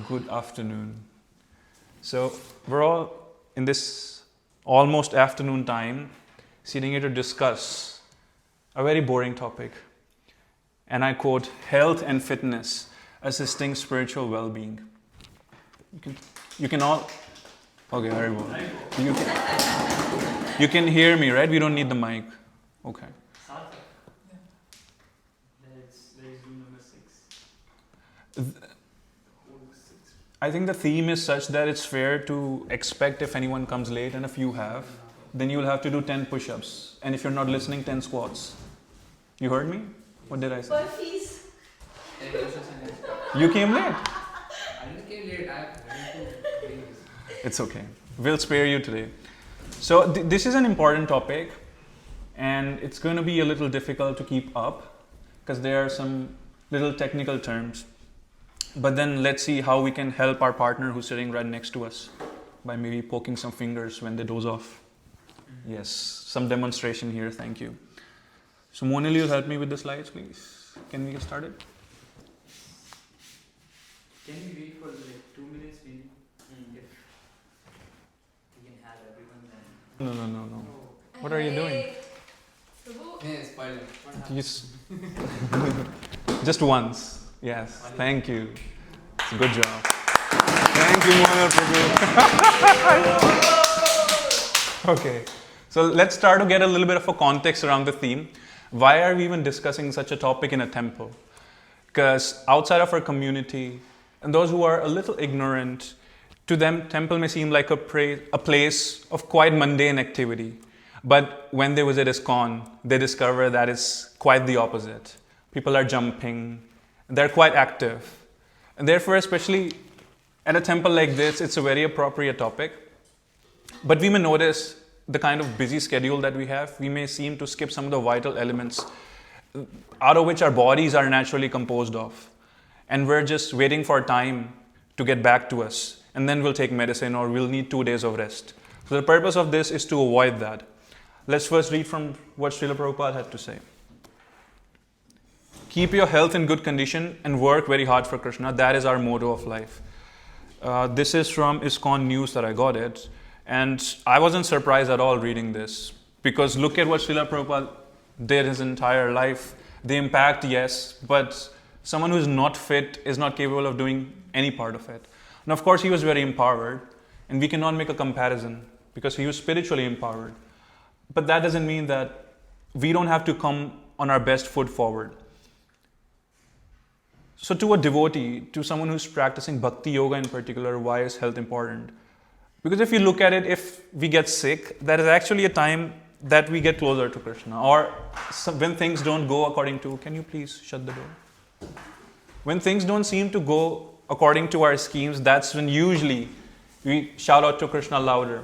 Good afternoon. So we're all in this almost afternoon time sitting here to discuss a very boring topic. And I quote, health and fitness assisting spiritual well-being. You can all... Okay, Haribo. You can hear me, right? We don't need the mic. Okay. I think the theme is such that it's fair to expect if anyone comes late, and if you have, then you'll have to do 10 push-ups. And if you're not listening, 10 squats. You heard me? What did I say? Burpees. You came late. I didn't came late. I have to bring this. It's okay. We'll spare you today. So this is an important topic, and it's going to be a little difficult to keep up because there are some little technical terms. But then let's see how we can help our partner who's sitting right next to us by maybe poking some fingers when they doze off. Yes, some demonstration here. Thank you. So Monil, you'll help me with the slides, please. Can we get started? Can we wait for like 2 minutes maybe? If we can have everyone then. No. What are you doing? Yeah, spoiler. What happened? Yes. Just once. Yes. Thank you. It's a good job. Thank you, Monil Prabhu. Okay. So let's start to get a little bit of a context around the theme. Why are we even discussing such a topic in a temple? Because outside of our community, and those who are a little ignorant, to them, temple may seem like a place of quite mundane activity. But when they visit ISKCON, they discover that it's quite the opposite. People are jumping, they're quite active. And therefore, especially at a temple like this, it's a very appropriate topic. But we may notice the kind of busy schedule that we have. We may seem to skip some of the vital elements out of which our bodies are naturally composed of. And we're just waiting for time to get back to us. And then we'll take medicine or we'll need 2 days of rest. So the purpose of this is to avoid that. Let's first read from what Srila Prabhupada had to say. Keep your health in good condition and work very hard for Krishna. That is our motto of life. This is from ISKCON News that I got it. And I wasn't surprised at all reading this. Because look at what Srila Prabhupada did his entire life. The impact, yes, but someone who is not fit is not capable of doing any part of it. And of course, he was very empowered. And we cannot make a comparison because he was spiritually empowered. But that doesn't mean that we don't have to come on our best foot forward. So to a devotee, to someone who's practicing bhakti yoga in particular, why is health important? Because if you look at it, if we get sick, that is actually a time that we get closer to Krishna. Or when things don't go according to, can you please shut the door? When things don't seem to go according to our schemes, that's when usually we shout out to Krishna louder.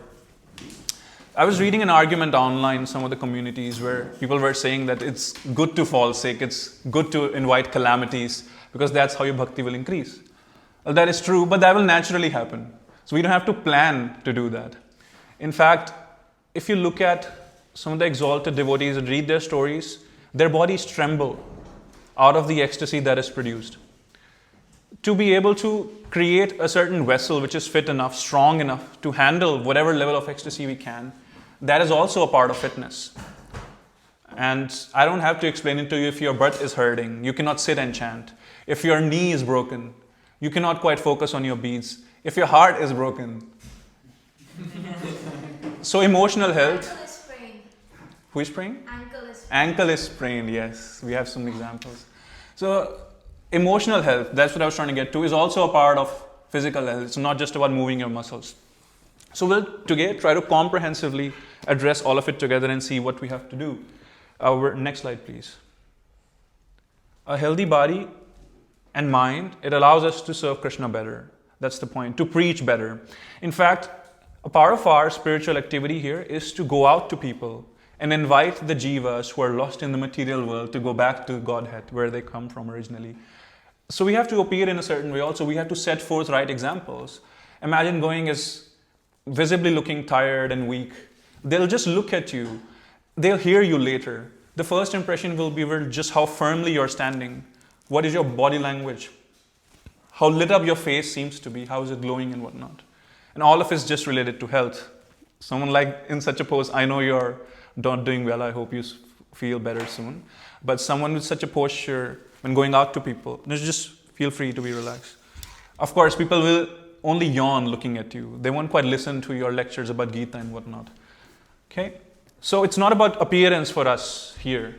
I was reading an argument online in some of the communities where people were saying that it's good to fall sick, it's good to invite calamities, because that's how your bhakti will increase. Well, that is true, but that will naturally happen. So we don't have to plan to do that. In fact, if you look at some of the exalted devotees and read their stories, their bodies tremble out of the ecstasy that is produced. To be able to create a certain vessel which is fit enough, strong enough to handle whatever level of ecstasy we can, that is also a part of fitness. And I don't have to explain it to you. If your butt is hurting, you cannot sit and chant. If your knee is broken, you cannot quite focus on your beads. If your heart is broken. So emotional health. Ankle is sprained. Who is sprained? Ankle is sprained. Ankle is sprained, yes. We have some examples. So emotional health, that's what I was trying to get to, is also a part of physical health. It's not just about moving your muscles. So we'll today try to comprehensively address all of it together and see what we have to do. Next slide, please. A healthy body and mind, it allows us to serve Krishna better. That's the point, to preach better. In fact, a part of our spiritual activity here is to go out to people and invite the jivas who are lost in the material world to go back to Godhead, where they come from originally. So we have to appear in a certain way also. We have to set forth right examples. Imagine going as visibly looking tired and weak. They'll just look at you. They'll hear you later. The first impression will be just how firmly you're standing. What is your body language? how lit up your face seems to be, how is it glowing and whatnot. And all of it is just related to health. Someone like in such a pose, I know you're not doing well, I hope you feel better soon. But someone with such a posture, when going out to people, just feel free to be relaxed. Of course, people will only yawn looking at you. They won't quite listen to your lectures about Gita and whatnot. Okay? So it's not about appearance for us here.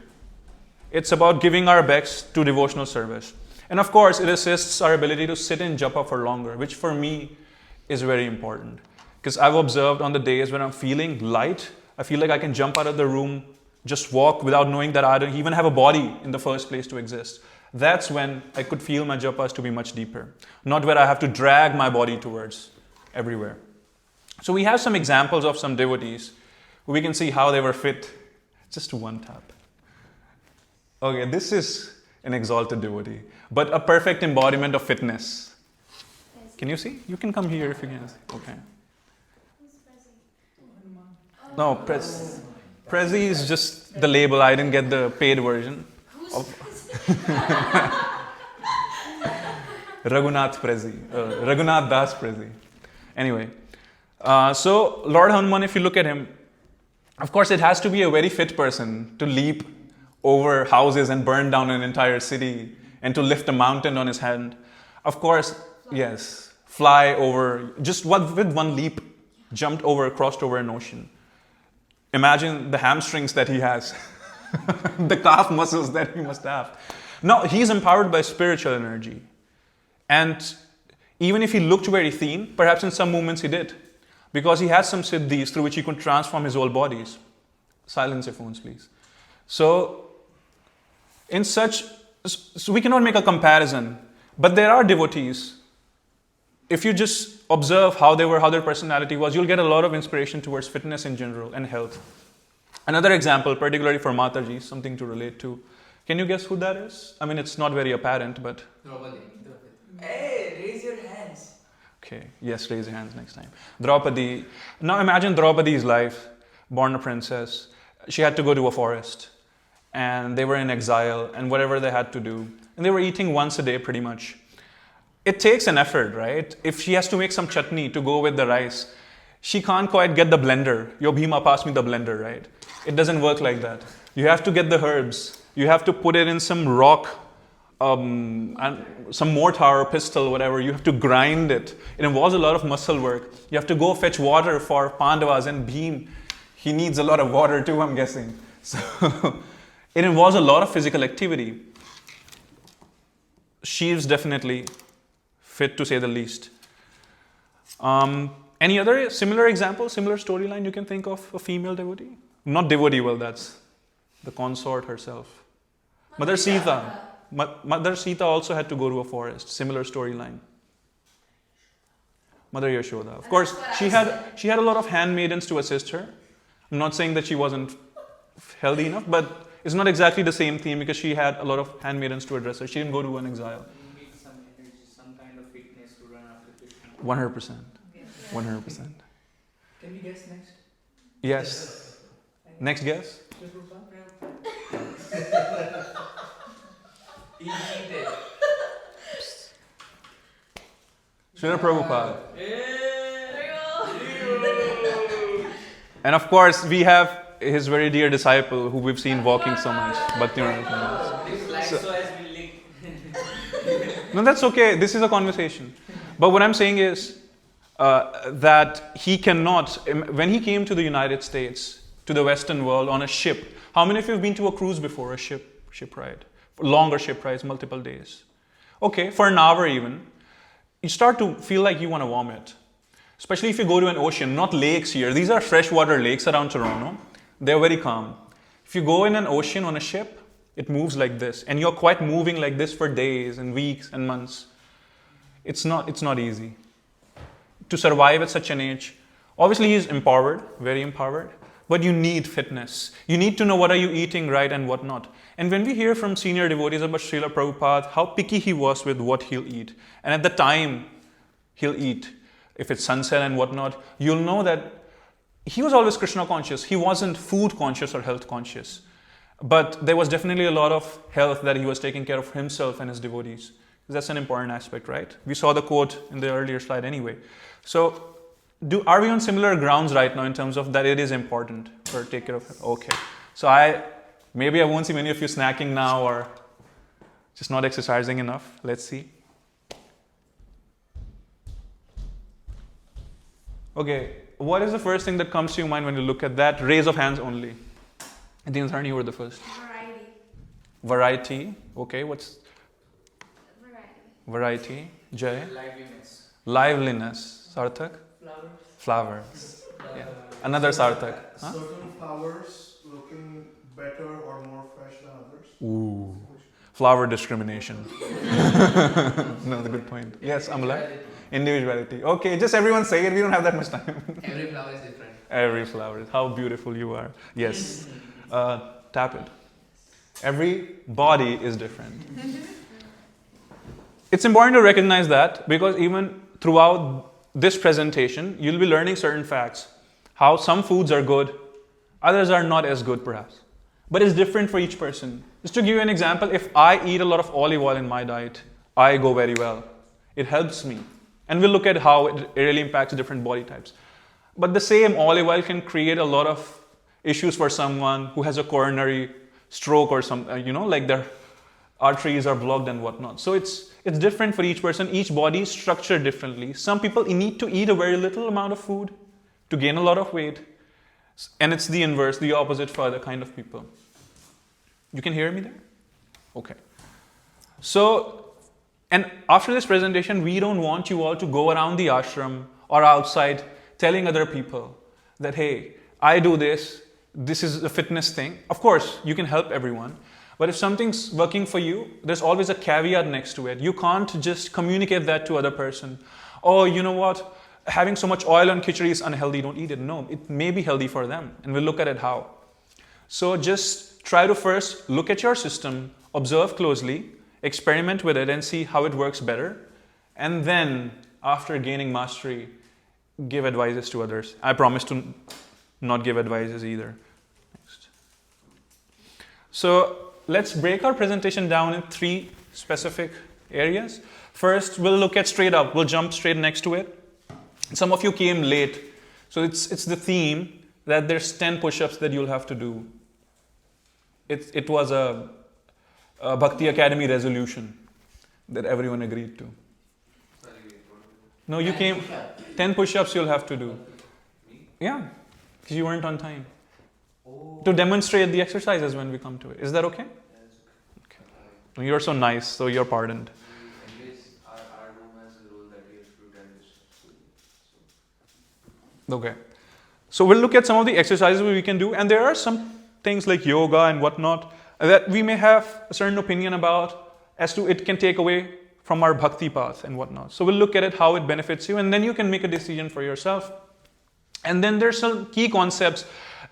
It's about giving our best to devotional service. And of course, it assists our ability to sit in japa for longer, which for me is very important. Because I've observed on the days when I'm feeling light, I feel like I can jump out of the room, just walk without knowing that I don't even have a body in the first place to exist. That's when I could feel my japas to be much deeper, not where I have to drag my body towards everywhere. So we have some examples of some devotees who we can see how they were fit. Just one tap. Okay, this is an exalted devotee, but a perfect embodiment of fitness. Can you see? You can come here if you can see. Okay. No, Prezi is just the label. I didn't get the paid version. Raghunath Prezi. Raghunath Das Prezi. Anyway. So Lord Hanuman, if you look at him, of course it has to be a very fit person to leap over houses and burn down an entire city and to lift a mountain on his hand. Of course, yes, fly over, just with one leap, jumped over, crossed over an ocean. Imagine the hamstrings that he has, the calf muscles that he must have. Now, he's empowered by spiritual energy. And even if he looked very thin, perhaps in some moments he did, because he has some siddhis through which he could transform his whole bodies. Silence your phones, please. So we cannot make a comparison, but there are devotees. If you just observe how they were, how their personality was, you'll get a lot of inspiration towards fitness in general and health. Another example, particularly for Mataji, something to relate to. Can you guess who that is? I mean, it's not very apparent, but... Draupadi. Hey, raise your hands. Okay, yes, raise your hands next time. Draupadi. Now imagine Draupadi's life, born a princess. She had to go to a forest. And they were in exile, and whatever they had to do. And they were eating once a day, pretty much. It takes an effort, right? If she has to make some chutney to go with the rice, she can't quite get the blender. Yo, Bhima, pass me the blender, right? It doesn't work like that. You have to get the herbs. You have to put it in some rock, and some mortar or pestle, whatever. You have to grind it. It involves a lot of muscle work. You have to go fetch water for Pandavas, and Bhim, he needs a lot of water too, I'm guessing. So it involves a lot of physical activity. She's definitely fit, to say the least. Any other similar example, similar storyline you can think of a female devotee? Not devotee, well, that's the consort herself. Mother Sita. Mother Sita also had to go to a forest. Similar storyline. Mother Yashoda. Of course, she had a lot of handmaidens to assist her. I'm not saying that she wasn't healthy enough, but it's not exactly the same theme because she had a lot of handmaidens to address her. She didn't go to an exile. You need some energy, some kind of fitness to run after Krishna. 100%. 100%. Can we guess next? Yes. Next guess? Srila Prabhupada. And of course, we have his very dear disciple who we've seen walking so much, No, that's okay. This is a conversation. But what I'm saying is that he cannot, when he came to the United States, to the Western world on a ship. How many of you have been to a cruise before, a ship ride? Longer ship rides, multiple days. Okay, for an hour even, you start to feel like you want to vomit. Especially if you go to an ocean, not lakes here. These are freshwater lakes around Toronto. They're very calm. If you go in an ocean on a ship, it moves like this. And you're quite moving like this for days and weeks and months. It's not easy to survive at such an age. Obviously, he's empowered, very empowered. But you need fitness. You need to know what are you eating right and what not. And when we hear from senior devotees about Srila Prabhupada, how picky he was with what he'll eat. And at the time he'll eat, if it's sunset and whatnot, you'll know that he was always Krishna conscious. He wasn't food conscious or health conscious. But there was definitely a lot of health that he was taking care of himself and his devotees. That's an important aspect, right? We saw the quote in the earlier slide anyway. So are we on similar grounds right now in terms of that it is important for take care of it? Okay. So maybe I won't see many of you snacking now or just not exercising enough. Let's see. Okay, what is the first thing that comes to your mind when you look at that? Raise of hands only. I think Sarni, you were the first. Variety. Variety. Okay, what's variety? Jay? Liveliness. Liveliness. Sarthak? Flowers. Flowers. Yeah. Another Sarthak. Huh? Certain flowers looking better or more fresh than others. Ooh. Flower discrimination. Another good point. Yes, Amala? Individuality. Okay, just everyone say it. We don't have that much time. Every flower is different. Every flower. How beautiful you are. Yes. Tap it. Every body is different. It's important to recognize that because even throughout this presentation, you'll be learning certain facts. How some foods are good, others are not as good perhaps. But it's different for each person. Just to give you an example, if I eat a lot of olive oil in my diet, I go very well. It helps me. And we'll look at how it really impacts different body types. But the same olive oil can create a lot of issues for someone who has a coronary stroke or some, like their arteries are blocked and whatnot. So it's different for each person. Each body is structured differently. Some people need to eat a very little amount of food to gain a lot of weight. And it's the inverse, the opposite for other kind of people. You can hear me there? Okay. So, and after this presentation, we don't want you all to go around the ashram or outside telling other people that, hey, I do this is a fitness thing. Of course, you can help everyone. But if something's working for you, there's always a caveat next to it. You can't just communicate that to other person. Oh, you know what? Having so much oil on khichdi is unhealthy, don't eat it. No, it may be healthy for them. And we'll look at it how. So just try to first look at your system, observe closely, experiment with it and see how it works better. And then, after gaining mastery, give advices to others. I promise to not give advices either. Next. So let's break our presentation down in 3 specific areas. First, we'll look at straight up. We'll jump straight next to it. Some of you came late. So it's the theme that there's 10 push-ups that you'll have to do. It was a Bhakti Academy resolution that everyone agreed to. No, you came. 10 push-ups you'll have to do. Yeah, because you weren't on time. To demonstrate the exercises when we come to it. Is that okay? Okay. You're so nice, so you're pardoned. Okay. So we'll look at some of the exercises we can do, and there are some things like yoga and whatnot that we may have a certain opinion about as to it can take away from our bhakti path and whatnot. So we'll look at it, how it benefits you, and then you can make a decision for yourself. And then there's some key concepts,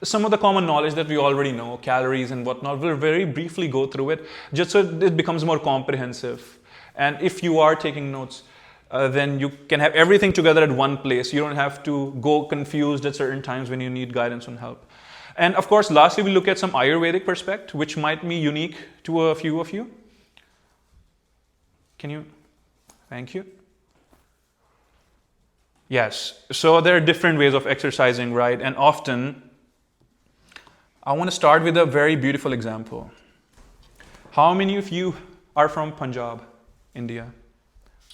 some of the common knowledge that we already know, calories and whatnot. We'll very briefly go through it just so it becomes more comprehensive. And if you are taking notes, then you can have everything together at one place. You don't have to go confused at certain times when you need guidance and help. And of course, lastly, we look at some Ayurvedic perspective, which might be unique to a few of you. Can you? Thank you. Yes. So there are different ways of exercising, right? And often, I want to start with a very beautiful example. How many of you are from Punjab, India?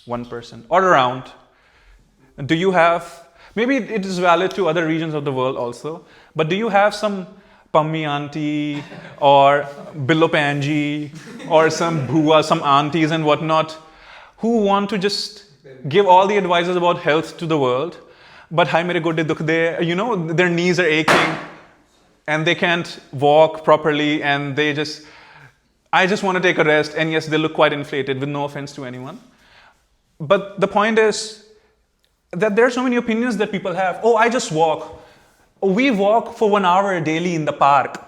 One person. Or around. Do you have, maybe it is valid to other regions of the world also, but do you have some Pammi auntie or Billo Panji or some Bhua, some aunties and whatnot who want to just give all the advices about health to the world, but hai mere gode dukh de, their knees are aching and they can't walk properly and I just want to take a rest, and yes, they look quite inflated with no offense to anyone. But the point is that there are so many opinions that people have. Oh, I just walk. Oh, we walk for 1 hour daily in the park.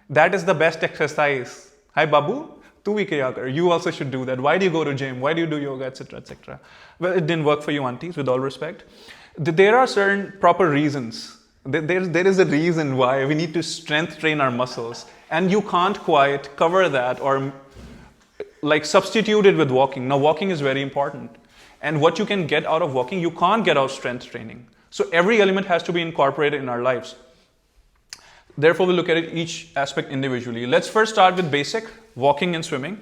That is the best exercise. Hi, Babu. Tu bhi kiya kar. You also should do that. Why do you go to gym? Why do you do yoga, etc., etc.? Well, it didn't work for you, aunties, with all respect. There are certain proper reasons. There is a reason why we need to strength train our muscles. And you can't quite cover that or like substitute it with walking. Now walking is very important. And what you can get out of walking, you can't get out of strength training. So every element has to be incorporated in our lives. Therefore, we'll look at it each aspect individually. Let's first start with basic, walking and swimming.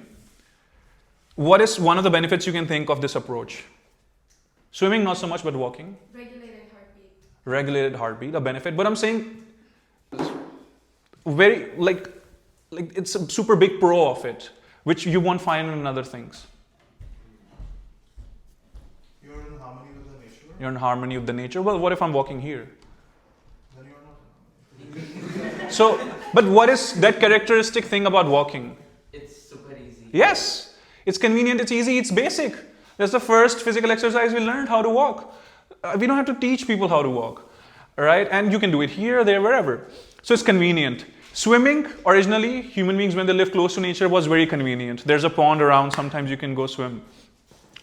What is one of the benefits you can think of this approach? Swimming, not so much, but walking. Regulated heartbeat. Regulated heartbeat, a benefit. But I'm saying, very, like it's a super big pro of it, which you won't find in other things. You're in harmony with the nature. You're in harmony with the nature. Well, what if I'm walking here? Then you're not. So, but what is that characteristic thing about walking? It's super easy. Yes, it's convenient, it's easy, it's basic. That's the first physical exercise we learned, how to walk. We don't have to teach people how to walk, right? And you can do it here, there, wherever. So it's convenient. Swimming, originally, human beings, when they live close to nature, was very convenient. There's a pond around, sometimes you can go swim.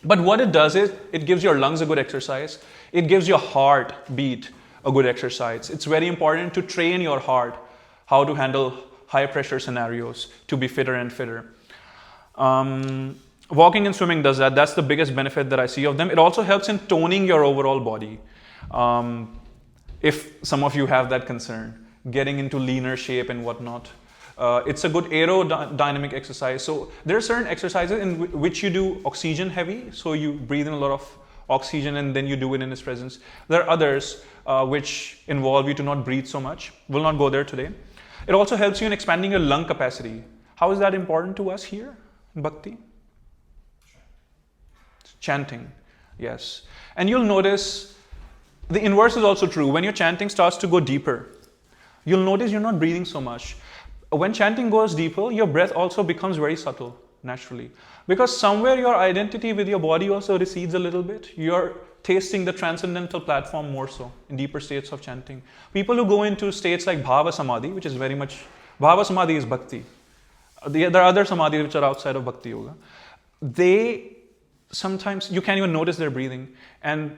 But what it does is, it gives your lungs a good exercise. It gives your heartbeat a good exercise. It's very important to train your heart how to handle high pressure scenarios, to be fitter and fitter. Walking and swimming does that. That's the biggest benefit that I see of them. It also helps in toning your overall body. If some of you have that concern, getting into leaner shape and whatnot. It's a good aerodynamic exercise. So there are certain exercises in which you do oxygen heavy. So you breathe in a lot of oxygen and then you do it in His presence. There are others which involve you to not breathe so much. We'll not go there today. It also helps you in expanding your lung capacity. How is that important to us here in Bhakti? Chanting, yes. And you'll notice the inverse is also true. When your chanting starts to go deeper, you'll notice you're not breathing so much. When chanting goes deeper, your breath also becomes very subtle, naturally. Because somewhere your identity with your body also recedes a little bit. You're tasting the transcendental platform more so in deeper states of chanting. People who go into states like Bhava Samadhi, which is very much, Bhava Samadhi is Bhakti. There are other Samadhis which are outside of Bhakti Yoga. They sometimes, you can't even notice their breathing. And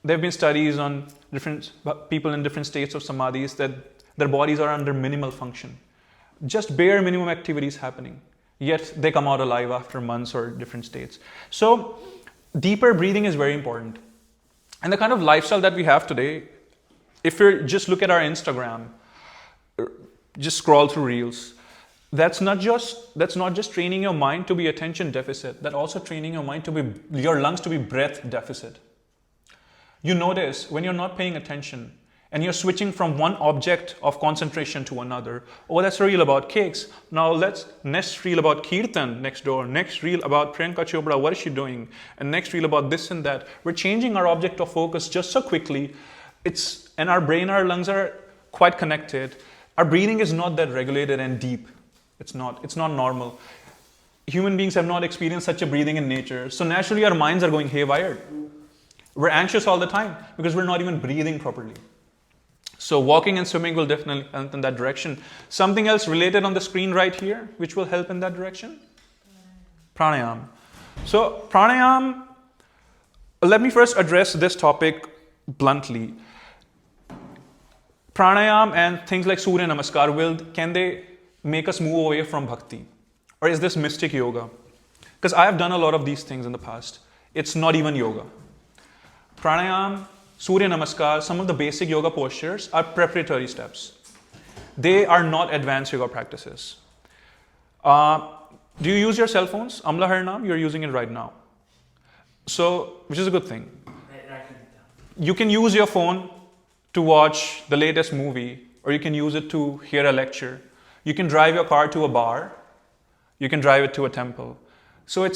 there have been studies on different people in different states of Samadhis that their bodies are under minimal function. Just bare minimum activities happening. Yet they come out alive after months or different states. So deeper breathing is very important. And the kind of lifestyle that we have today, if you just look at our Instagram, just scroll through reels, that's not just training your mind to be attention deficit, that's also training your mind to be, your lungs to be breath deficit. You notice when you're not paying attention and you're switching from one object of concentration to another. Oh, that's a reel about cakes. Now let's next reel about Kirtan next door. Next reel about Priyanka Chopra, what is she doing? And next reel about this and that. We're changing our object of focus just so quickly. And our brain, our lungs are quite connected. Our breathing is not that regulated and deep. It's not normal. Human beings have not experienced such a breathing in nature. So naturally our minds are going haywire. We're anxious all the time because we're not even breathing properly. So walking and swimming will definitely help in that direction. Something else related on the screen right here, which will help in that direction? Pranayam. So pranayam, let me first address this topic bluntly. Pranayam and things like Surya Namaskar, can they make us move away from bhakti? Or is this mystic yoga? Because I have done a lot of these things in the past. It's not even yoga. Pranayam, Surya Namaskar, some of the basic yoga postures are preparatory steps. They are not advanced yoga practices. Do you use your cell phones? Amla Harinam, you're using it right now. So, which is a good thing. You can use your phone to watch the latest movie, or you can use it to hear a lecture. You can drive your car to a bar. You can drive it to a temple. So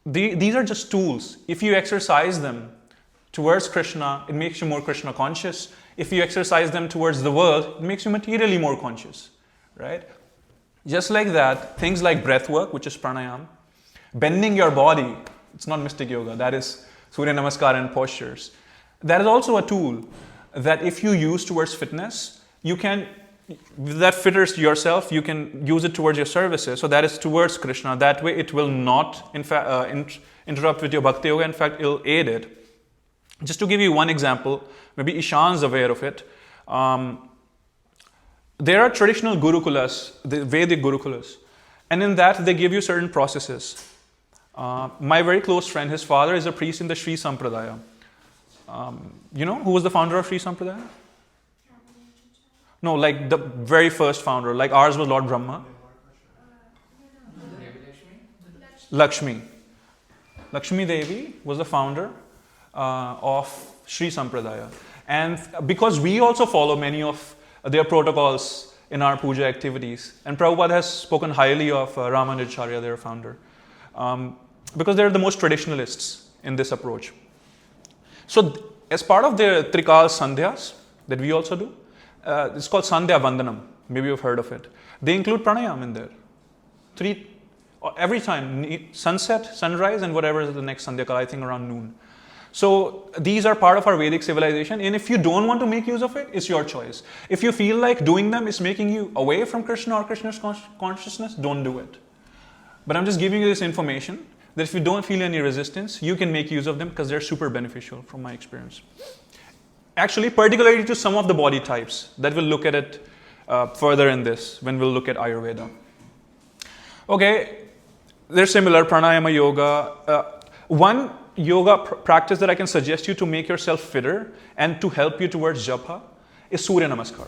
these are just tools. If you exercise them towards Krishna, it makes you more Krishna conscious. If you exercise them towards the world, it makes you materially more conscious, right? Just like that, things like breath work, which is pranayam, bending your body, it's not mystic yoga, that is Surya Namaskar and postures. That is also a tool that if you use towards fitness, you can, that fitters yourself, you can use it towards your services. So that is towards Krishna. That way it will not interrupt with your bhakti yoga. In fact, it will aid it. Just to give you one example, maybe Ishan's aware of it. There are traditional gurukulas, the Vedic gurukulas, and in that they give you certain processes. My very close friend, his father is a priest in the Sri Sampradaya. You know who was the founder of Sri Sampradaya? No, like the very first founder. Like ours was Lord Brahma. Lakshmi. Lakshmi Devi was the founder of Sri Sampradaya. And because we also follow many of their protocols in our puja activities, and Prabhupada has spoken highly of Ramanujacharya, their founder, because they're the most traditionalists in this approach. So, as part of their Trikal Sandhyas that we also do, it's called Sandhya Vandanam. Maybe you've heard of it. They include pranayam in there. Every time, sunset, sunrise, and whatever is the next Sandhya Kala, I think around noon. So these are part of our Vedic civilization, and if you don't want to make use of it, it's your choice. If you feel like doing them is making you away from Krishna or Krishna's consciousness, don't do it. But I'm just giving you this information that if you don't feel any resistance, you can make use of them because they're super beneficial from my experience. Actually, particularly to some of the body types, that we'll look at it further in this when we'll look at Ayurveda. Okay, they're similar, pranayama, yoga. One yoga practice that I can suggest you to make yourself fitter and to help you towards japa is Surya Namaskar.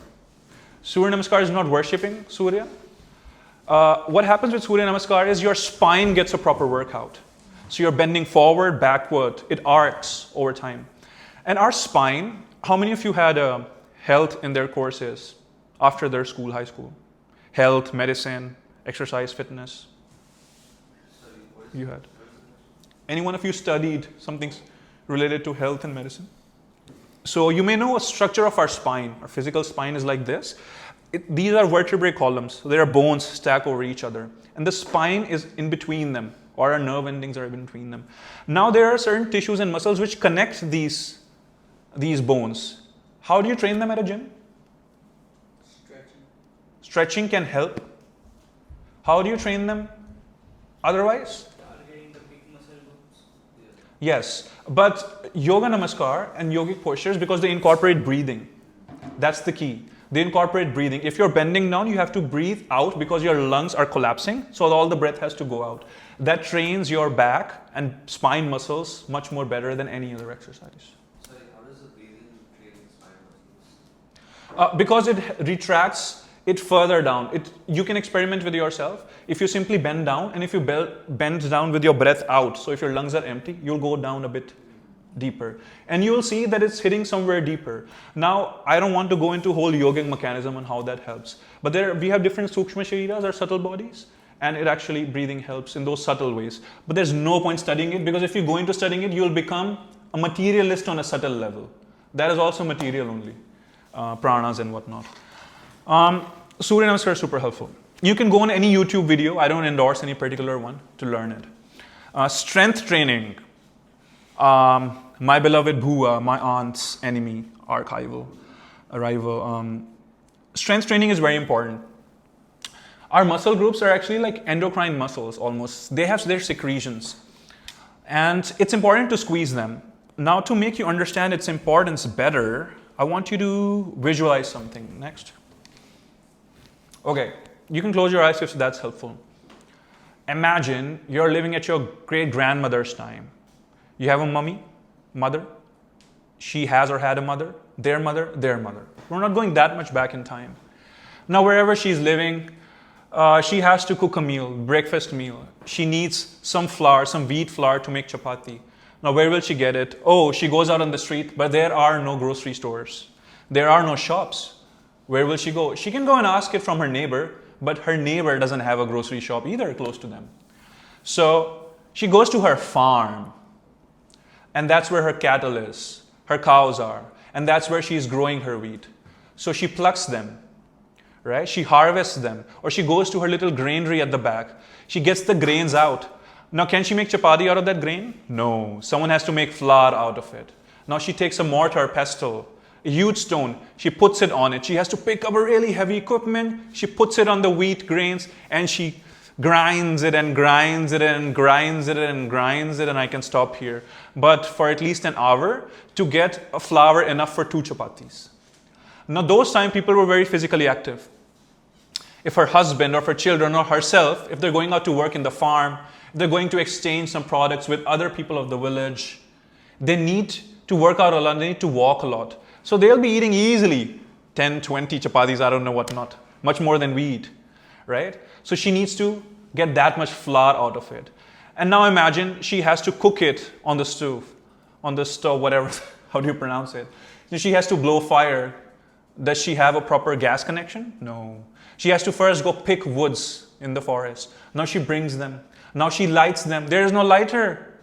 Surya Namaskar is not worshipping Surya. What happens with Surya Namaskar is your spine gets a proper workout. So you're bending forward, backward. It arcs over time. And our spine, how many of you had health in their courses after their school, high school? Health, medicine, exercise, fitness? You had. Any one of you studied something related to health and medicine? So you may know a structure of our spine. Our physical spine is like this. These are vertebrae columns. So there are bones stacked over each other. And the spine is in between them, or our nerve endings are in between them. Now there are certain tissues and muscles which connect these bones. How do you train them at a gym? Stretching can help. How do you train them otherwise? Yes, but yoga namaskar and yogic postures, because they incorporate breathing. That's the key. They incorporate breathing. If you're bending down, you have to breathe out because your lungs are collapsing, so all the breath has to go out. That trains your back and spine muscles much more better than any other exercise. Sorry, how does the breathing train spine muscles? Because it retracts it further down. You can experiment with yourself. If you simply bend down, and if you bend down with your breath out, so if your lungs are empty, you'll go down a bit deeper. And you will see that it's hitting somewhere deeper. Now, I don't want to go into whole yogic mechanism and how that helps. But we have different sukshma shariras, or subtle bodies, and it actually, breathing helps in those subtle ways. But there's no point studying it, because if you go into studying it, you'll become a materialist on a subtle level. That is also material only, pranas and whatnot. Surya Namaskar is super helpful. You can go on any YouTube video, I don't endorse any particular one, to learn it. Strength training. My beloved Bhuva, my aunt's enemy, rival. Strength training is very important. Our muscle groups are actually like endocrine muscles almost. They have their secretions. And it's important to squeeze them. Now, to make you understand its importance better, I want you to visualize something. Next. Okay, you can close your eyes if that's helpful. Imagine you're living at your great-grandmother's time. You have a mother. She has or had a mother, their mother, their mother. We're not going that much back in time. Now, wherever she's living, she has to cook a meal, breakfast meal. She needs some flour, some wheat flour to make chapati. Now, where will she get it? Oh, she goes out on the street, but there are no grocery stores. There are no shops. Where will she go? She can go and ask it from her neighbor, but her neighbor doesn't have a grocery shop either close to them. So she goes to her farm, and that's where her cattle is, her cows are, and that's where she's growing her wheat. So she plucks them, right? She harvests them, or she goes to her little granary at the back. She gets the grains out. Now, can she make chapati out of that grain? No. Someone has to make flour out of it. Now she takes a mortar, pestle, a huge stone. She puts it on it. She has to pick up a really heavy equipment. She puts it on the wheat grains, and she grinds it and grinds it and grinds it and grinds it, and I can stop here. But for at least an hour to get a flour enough for 2 chapatis. Now, those time people were very physically active. If her husband or her children or herself, if they're going out to work in the farm, They're going to exchange some products with other people of the village. They need to work out a lot. They need to walk a lot. So they'll be eating easily 10, 20 chapatis, I don't know what not. Much more than we eat, right? So she needs to get that much flour out of it. And now imagine she has to cook it on the stove, whatever, how do you pronounce it? So she has to blow fire. Does she have a proper gas connection? No. She has to first go pick woods in the forest. Now she brings them. Now she lights them. There is no lighter.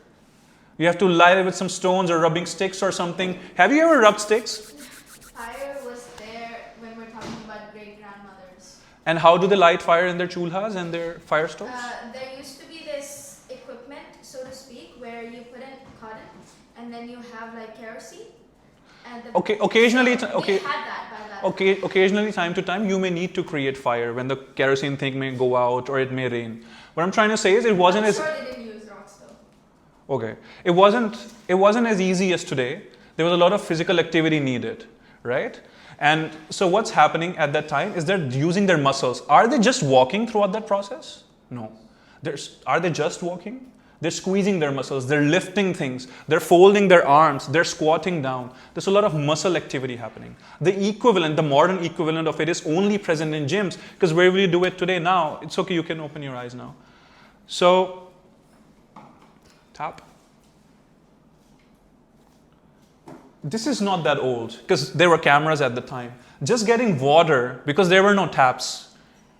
You have to light it with some stones or rubbing sticks or something. Have you ever rubbed sticks? Fire was there when we're talking about great-grandmothers. And how do they light fire in their chulhas and their fire stoves? There used to be this equipment, so to speak, where you put in cotton and then you have like kerosene. And Okay, occasionally, so okay. we had that by that. Okay, occasionally, time to time, you may need to create fire when the kerosene thing may go out or it may rain. What I'm trying to say is it wasn't I'm as sure they didn't use rocks though. okay. It wasn't as easy as today. There was a lot of physical activity needed, right? And so what's happening at that time is they're using their muscles. Are they just walking throughout that process? No. Are they just walking? They're squeezing their muscles, they're lifting things, they're folding their arms, they're squatting down. There's a lot of muscle activity happening. The modern equivalent of it is only present in gyms, because where will you do it today now? It's okay, you can open your eyes now. So, tap. This is not that old, because there were cameras at the time. Just getting water, because there were no taps,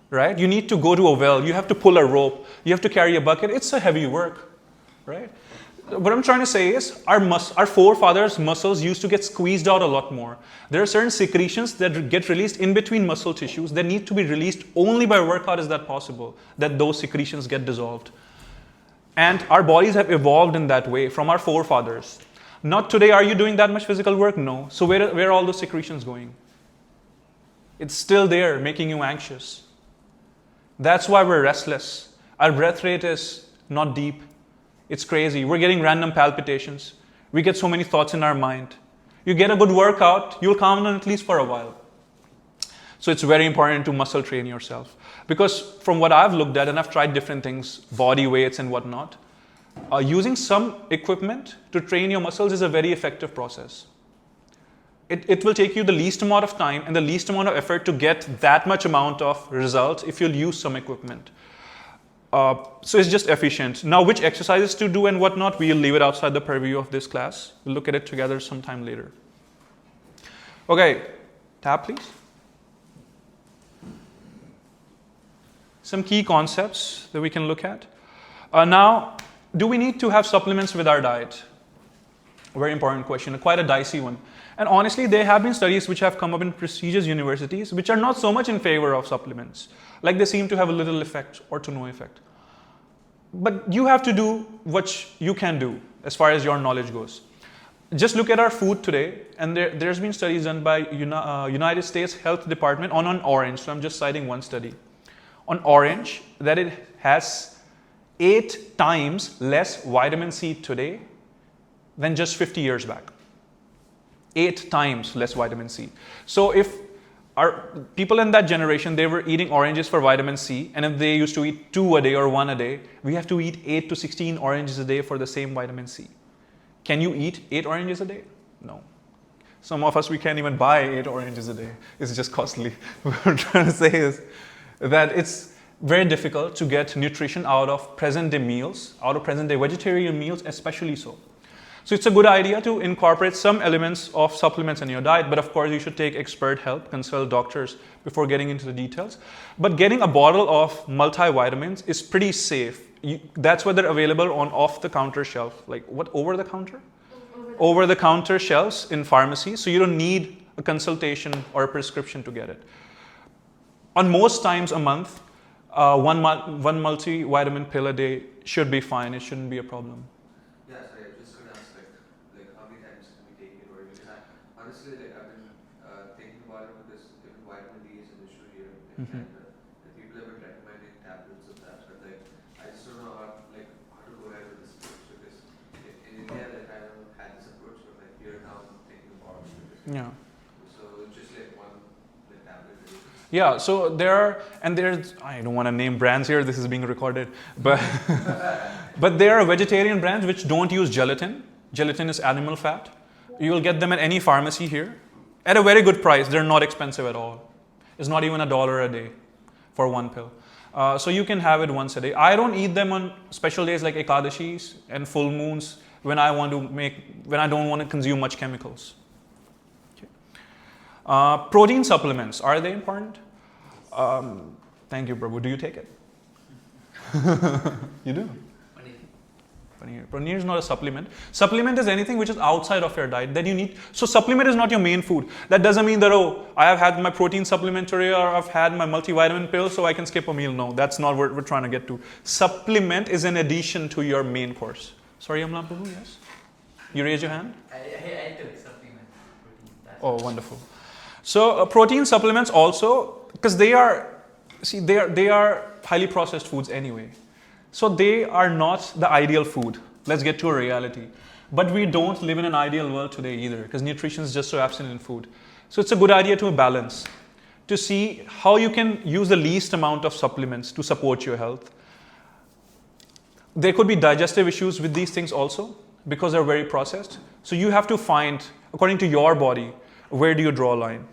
right? You need to go to a well, you have to pull a rope, you have to carry a bucket. It's a heavy work. Right? What I'm trying to say is our forefathers' muscles used to get squeezed out a lot more. There are certain secretions that get released in between muscle tissues that need to be released only by workout is that possible, that those secretions get dissolved. And our bodies have evolved in that way from our forefathers. Not today, are you doing that much physical work? No. So where are all those secretions going? It's still there, making you anxious. That's why we're restless. Our breath rate is not deep. It's crazy. We're getting random palpitations. We get so many thoughts in our mind. You get a good workout, you'll calm down at least for a while. So it's very important to muscle train yourself. Because from what I've looked at, and I've tried different things, body weights and whatnot, using some equipment to train your muscles is a very effective process. It will take you the least amount of time and the least amount of effort to get that much amount of result if you'll use some equipment. So it's just efficient. Now, which exercises to do and whatnot, we'll leave it outside the purview of this class. We'll look at it together sometime later. Okay, tab please. Some key concepts that we can look at. Now, do we need to have supplements with our diet? A very important question, quite a dicey one. And honestly, there have been studies which have come up in prestigious universities which are not so much in favor of supplements. Like they seem to have a little effect or to no effect. But you have to do what you can do as far as your knowledge goes. Just look at our food today, and there's been studies done by United States Health Department on orange. So I'm just citing one study. On orange, that it has 8 times less vitamin C today than just 50 years back. 8 times less vitamin C. So if our people in that generation, they were eating oranges for vitamin C, and if they used to eat 2 a day or 1 a day, we have to eat 8 to 16 oranges a day for the same vitamin C. Can you eat 8 oranges a day? No. Some of us, we can't even buy 8 oranges a day. It's just costly. What I'm trying to say is that it's very difficult to get nutrition out of present day meals, out of present day vegetarian meals, especially so. So it's a good idea to incorporate some elements of supplements in your diet, but of course you should take expert help, consult doctors before getting into the details. But getting a bottle of multivitamins is pretty safe. That's why they're available on off-the-counter shelf. Like what, over-the-counter? Over-the-counter shelves in pharmacies, so you don't need a consultation or a prescription to get it. On most times a month, one multivitamin pill a day should be fine. It shouldn't be a problem. Yeah, sorry, I'm just going to ask like how many times can we take it, or because honestly, like I've been thinking about it because even vitamin D is an issue here in Canada. And people have been recommending tablets of that, but like I just don't know how to go ahead with this approach because in India, like I haven't had this approach, but like here now I'm thinking about it. Yeah. So it's just like one tablet. Yeah, so there's, I don't want to name brands here, this is being recorded, but, but there are vegetarian brands which don't use gelatin. Gelatin is animal fat. You will get them at any pharmacy here at a very good price. They're not expensive at all. It's not even $1 a day for one pill. So you can have it once a day. I don't eat them on special days like Ekadashis and full moons when I don't want to consume much chemicals. Okay. Protein supplements, are they important? Thank you, Prabhu. Do you take it? You do? Paneer. Paneer is not a supplement. Supplement is anything which is outside of your diet that you need. So supplement is not your main food. That doesn't mean that, oh, I have had my protein supplement today or I've had my multivitamin pill so I can skip a meal. No, that's not what we're trying to get to. Supplement is an addition to your main course. Sorry, Amla Prabhu, yes? You raise your hand? I took supplement protein. Oh, wonderful. So protein supplements also, because they are highly processed foods anyway. So they are not the ideal food. Let's get to a reality. But we don't live in an ideal world today either, because nutrition is just so absent in food. So it's a good idea to balance, to see how you can use the least amount of supplements to support your health. There could be digestive issues with these things also, because they're very processed. So you have to find, according to your body, where do you draw a line?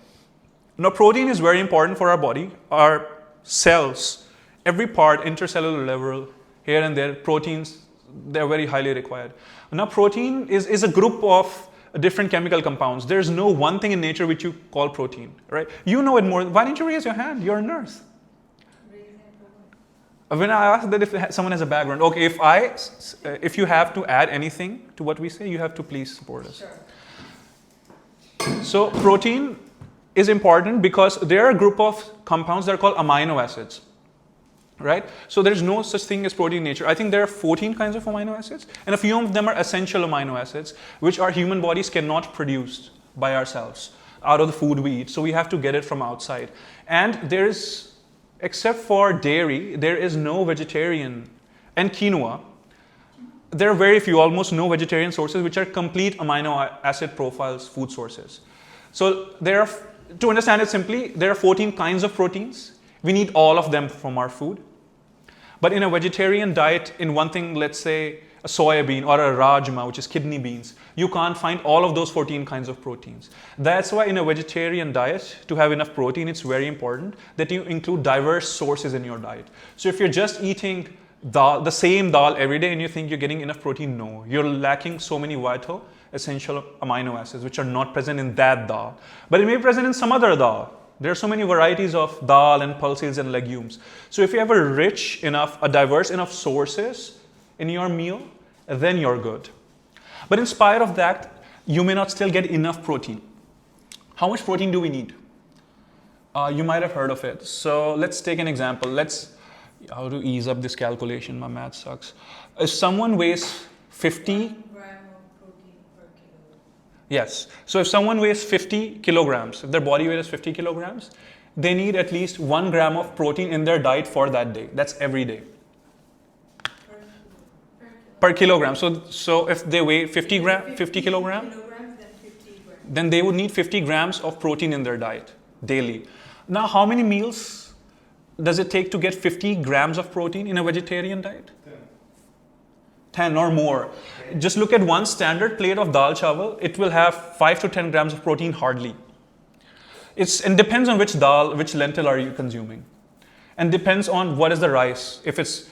Now, protein is very important for our body. Our cells, every part, intercellular level, here and there, proteins, they're very highly required. Now, protein is a group of different chemical compounds. There's no one thing in nature which you call protein, right? You know it more. Why didn't you raise your hand? You're a nurse. When I asked that if someone has a background, okay, if you have to add anything to what we say, you have to please support us. Sure. So protein is important because there are a group of compounds that are called amino acids. Right? So there's no such thing as protein in nature. I think there are 14 kinds of amino acids, and a few of them are essential amino acids, which our human bodies cannot produce by ourselves out of the food we eat. So we have to get it from outside. And there is, except for dairy, there is no vegetarian, and quinoa, there are very few, almost no vegetarian sources which are complete amino acid profiles food sources. So to understand it simply, there are 14 kinds of proteins. We need all of them from our food. But in a vegetarian diet, in one thing, let's say a soybean or a rajma, which is kidney beans, you can't find all of those 14 kinds of proteins. That's why in a vegetarian diet, to have enough protein, it's very important that you include diverse sources in your diet. So if you're just eating dal, the same dal every day and you think you're getting enough protein, no. You're lacking so many vital, essential amino acids, which are not present in that dal. But it may be present in some other dal. There are so many varieties of dal and pulses and legumes. So if you have a diverse enough sources in your meal, then you're good. But in spite of that, you may not still get enough protein. How much protein do we need? You might have heard of it. So let's take an example. How to ease up this calculation? My math sucks. If someone weighs 50 Yes. So if someone weighs 50 kilograms, if their body weight is 50 kilograms, they need at least 1 gram of protein in their diet for that day. That's every day. Per kilogram. So if they weigh 50 kilograms, then they would need 50 grams of protein in their diet daily. Now, how many meals does it take to get 50 grams of protein in a vegetarian diet? 10 or more. Just look at one standard plate of dal chawal. It will have 5 to 10 grams of protein hardly. And depends on which dal, which lentil are you consuming. And depends on what is the rice. If it's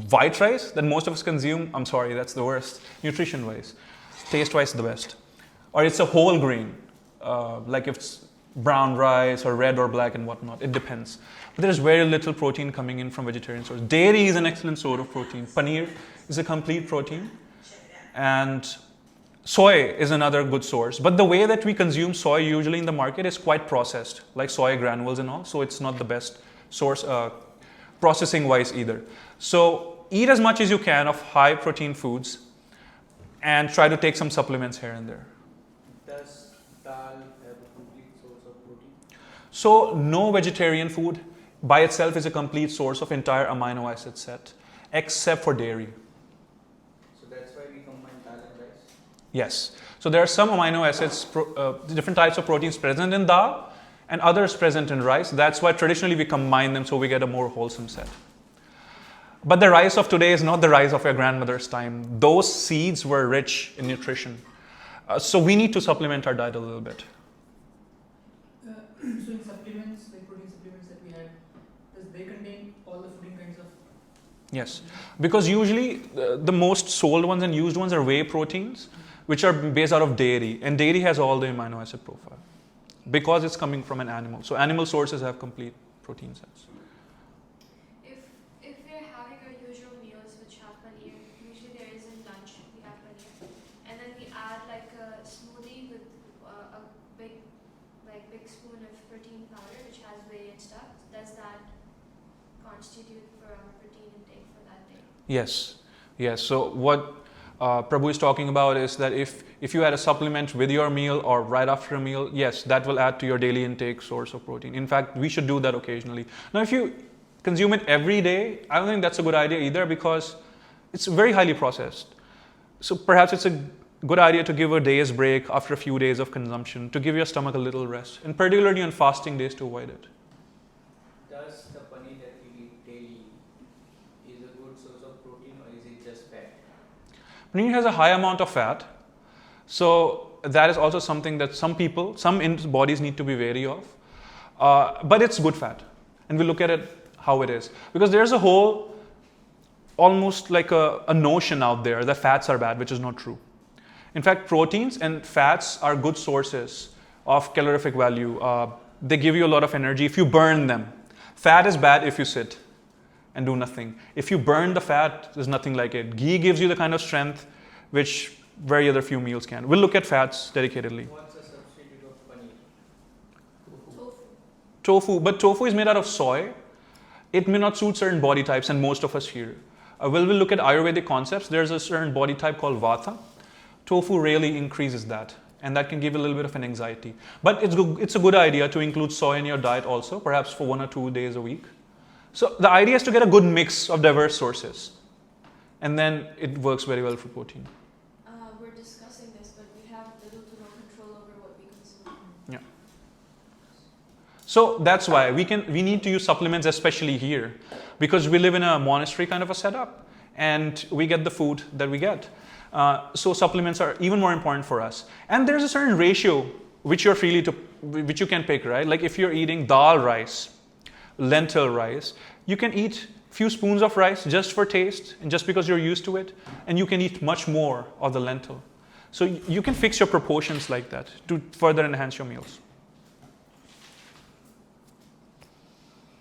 white rice that most of us consume, I'm sorry, that's the worst. Nutrition-wise. Taste-wise, the best. Or it's a whole grain. Like if it's brown rice or red or black and whatnot. It depends. But there's very little protein coming in from vegetarian sources. Dairy is an excellent source of protein. Paneer is a complete protein. And soy is another good source. But the way that we consume soy usually in the market is quite processed, like soy granules and all. So it's not the best source processing-wise either. So eat as much as you can of high protein foods and try to take some supplements here and there. Does dal have a complete source of protein? So no vegetarian food by itself is a complete source of entire amino acid set, except for dairy. So that's why we combine dal and rice? Yes. So there are some amino acids, different types of proteins present in dal, and others present in rice. That's why traditionally we combine them so we get a more wholesome set. But the rice of today is not the rice of your grandmother's time. Those seeds were rich in nutrition. So we need to supplement our diet a little bit. So in supplements, like protein supplements that we have, does they contain all the 14 kinds of? Yes, because usually the most sold ones and used ones are whey proteins, which are based out of dairy, and dairy has all the amino acid profile because it's coming from an animal. So animal sources have complete protein sets. If we're having our usual meals which have paneer, usually there is in lunch we have paneer, and then we add like a smoothie with a big spoon of protein powder which has whey and stuff. Does that constitute for our protein intake for that day? Yes, yes. So what Prabhu is talking about is that if you add a supplement with your meal or right after a meal, yes, that will add to your daily intake source of protein. In fact, we should do that occasionally. Now, if you consume it every day, I don't think that's a good idea either because it's very highly processed. So perhaps it's a good idea to give a day's break after a few days of consumption to give your stomach a little rest, and particularly on fasting days to avoid it. Does the paneer that we eat daily is a good source of protein or is it just fat? Paneer has a high amount of fat, so that is also something that some bodies need to be wary of. But it's good fat, and we'll look at it how it is. Because there's a whole, almost like a notion out there that fats are bad, which is not true. In fact, proteins and fats are good sources of calorific value. They give you a lot of energy if you burn them. Fat is bad if you sit and do nothing. If you burn the fat, there's nothing like it. Ghee gives you the kind of strength which very other few meals can. We'll look at fats dedicatedly. What's a substitute of paneer? Tofu, but tofu is made out of soy. It may not suit certain body types, and most of us here. We'll look at Ayurvedic concepts. There's a certain body type called Vata. Tofu really increases that, and that can give a little bit of an anxiety. But it's a good idea to include soy in your diet also, perhaps for 1 or 2 days a week. So the idea is to get a good mix of diverse sources, and then it works very well for protein. We're discussing this, but we have little to no control over what we consume. Yeah. So that's why we need to use supplements, especially here, because we live in a monastery kind of a setup, and we get the food that we get. So supplements are even more important for us. And there's a certain ratio which which you can pick, right? Like if you're eating dal rice, lentil rice, you can eat few spoons of rice just for taste and just because you're used to it, and you can eat much more of the lentil. So you can fix your proportions like that to further enhance your meals.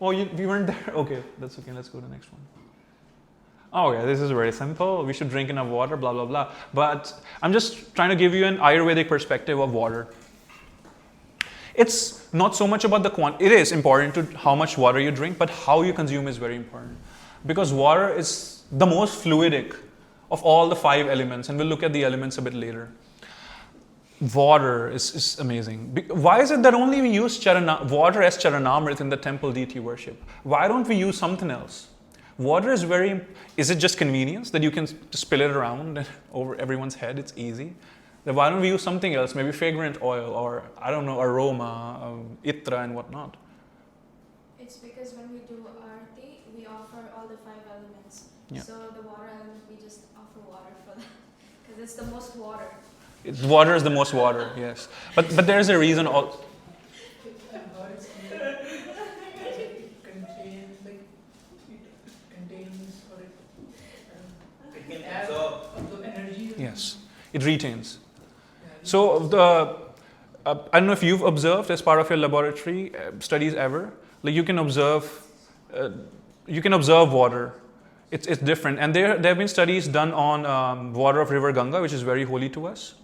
Oh, we weren't there? Okay, that's okay. Let's go to the next one. Oh yeah, this is very simple. We should drink enough water, blah, blah, blah. But I'm just trying to give you an Ayurvedic perspective of water. It's not so much about the quantity. It is important to how much water you drink, but how you consume is very important. Because water is the most fluidic of all the 5 elements, and we'll look at the elements a bit later. Water is amazing. Why is it that only we use water as charanamrit in the temple deity worship? Why don't we use something else? Water is is it just convenience that you can spill it around over everyone's head? It's easy. Then why don't we use something else, maybe fragrant oil or, I don't know, aroma, itra and whatnot? It's because when we do arti, we offer all the 5 elements. Yeah. So the water element, we just offer water for that because it's the most water. Water is the most water, yes. But there's a reason. Yes, it retains. So I don't know if you've observed as part of your laboratory studies ever, like you can observe water. It's different, and there have been studies done on water of river Ganga, which is very holy to us,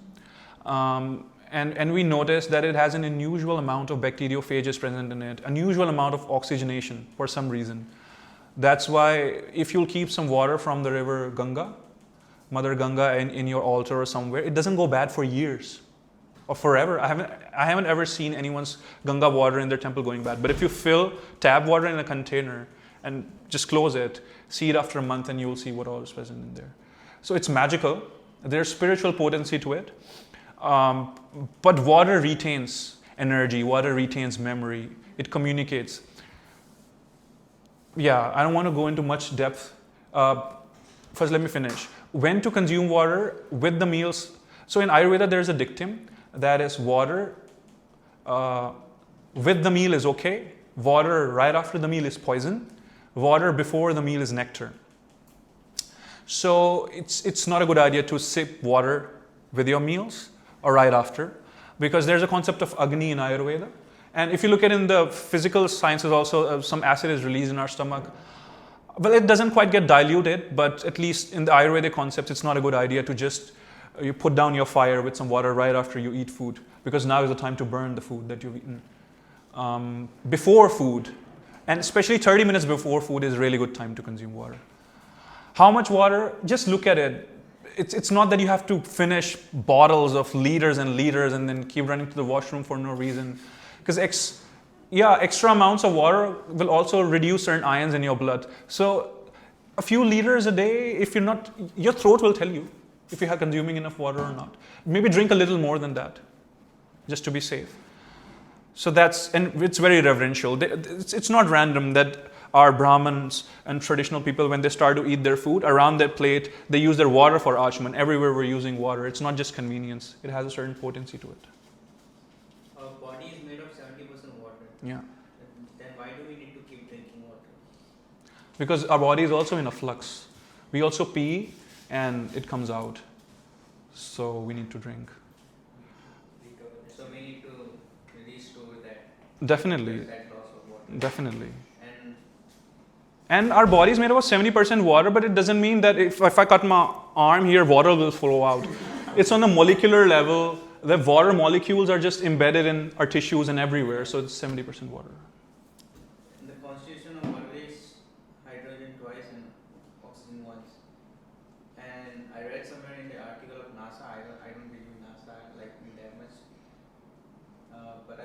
and we noticed that it has an unusual amount of bacteriophages present in it, unusual amount of oxygenation for some reason. That's why if you'll keep some water from the river Ganga, Mother Ganga, in your altar or somewhere, it doesn't go bad for years or forever. I haven't ever seen anyone's Ganga water in their temple going bad. But if you fill tap water in a container and just close it, see it after a month, and you will see what all is present in there. So it's magical. There's spiritual potency to it. But water retains energy, water retains memory, it communicates. Yeah, I don't want to go into much depth. First, let me finish. When to consume water with the meals. So in Ayurveda, there's a dictum that is water with the meal is okay. Water right after the meal is poison. Water before the meal is nectar. So it's not a good idea to sip water with your meals or right after, because there's a concept of Agni in Ayurveda. And if you look at in the physical sciences also, some acid is released in our stomach. Well, it doesn't quite get diluted, but at least in the Ayurvedic concept, it's not a good idea to just you put down your fire with some water right after you eat food, because now is the time to burn the food that you've eaten. Before food, and especially 30 minutes before food is a really good time to consume water. How much water? Just look at it. It's not that you have to finish bottles of liters and liters and then keep running to the washroom for no reason. Because extra amounts of water will also reduce certain ions in your blood. So a few liters a day, if you're not, your throat will tell you if you are consuming enough water or not. Maybe drink a little more than that, just to be safe. So and it's very reverential. It's not random that our Brahmins and traditional people, when they start to eat their food, around their plate, they use their water for Achman. Everywhere we're using water. It's not just convenience. It has a certain potency to it. Our body is made of 70% water. Yeah. Then why do we need to keep drinking water? Because our body is also in a flux. We also pee and it comes out. So we need to drink. So we need to restore that. Definitely. That loss of water. Definitely. And our body is made of 70% water, but it doesn't mean that if I cut my arm here, water will flow out. It's on a molecular level. The water molecules are just embedded in our tissues and everywhere, so it's 70% water. The constitution of water is hydrogen twice and oxygen once. And I read somewhere in the article of NASA, I don't believe NASA like me that much, but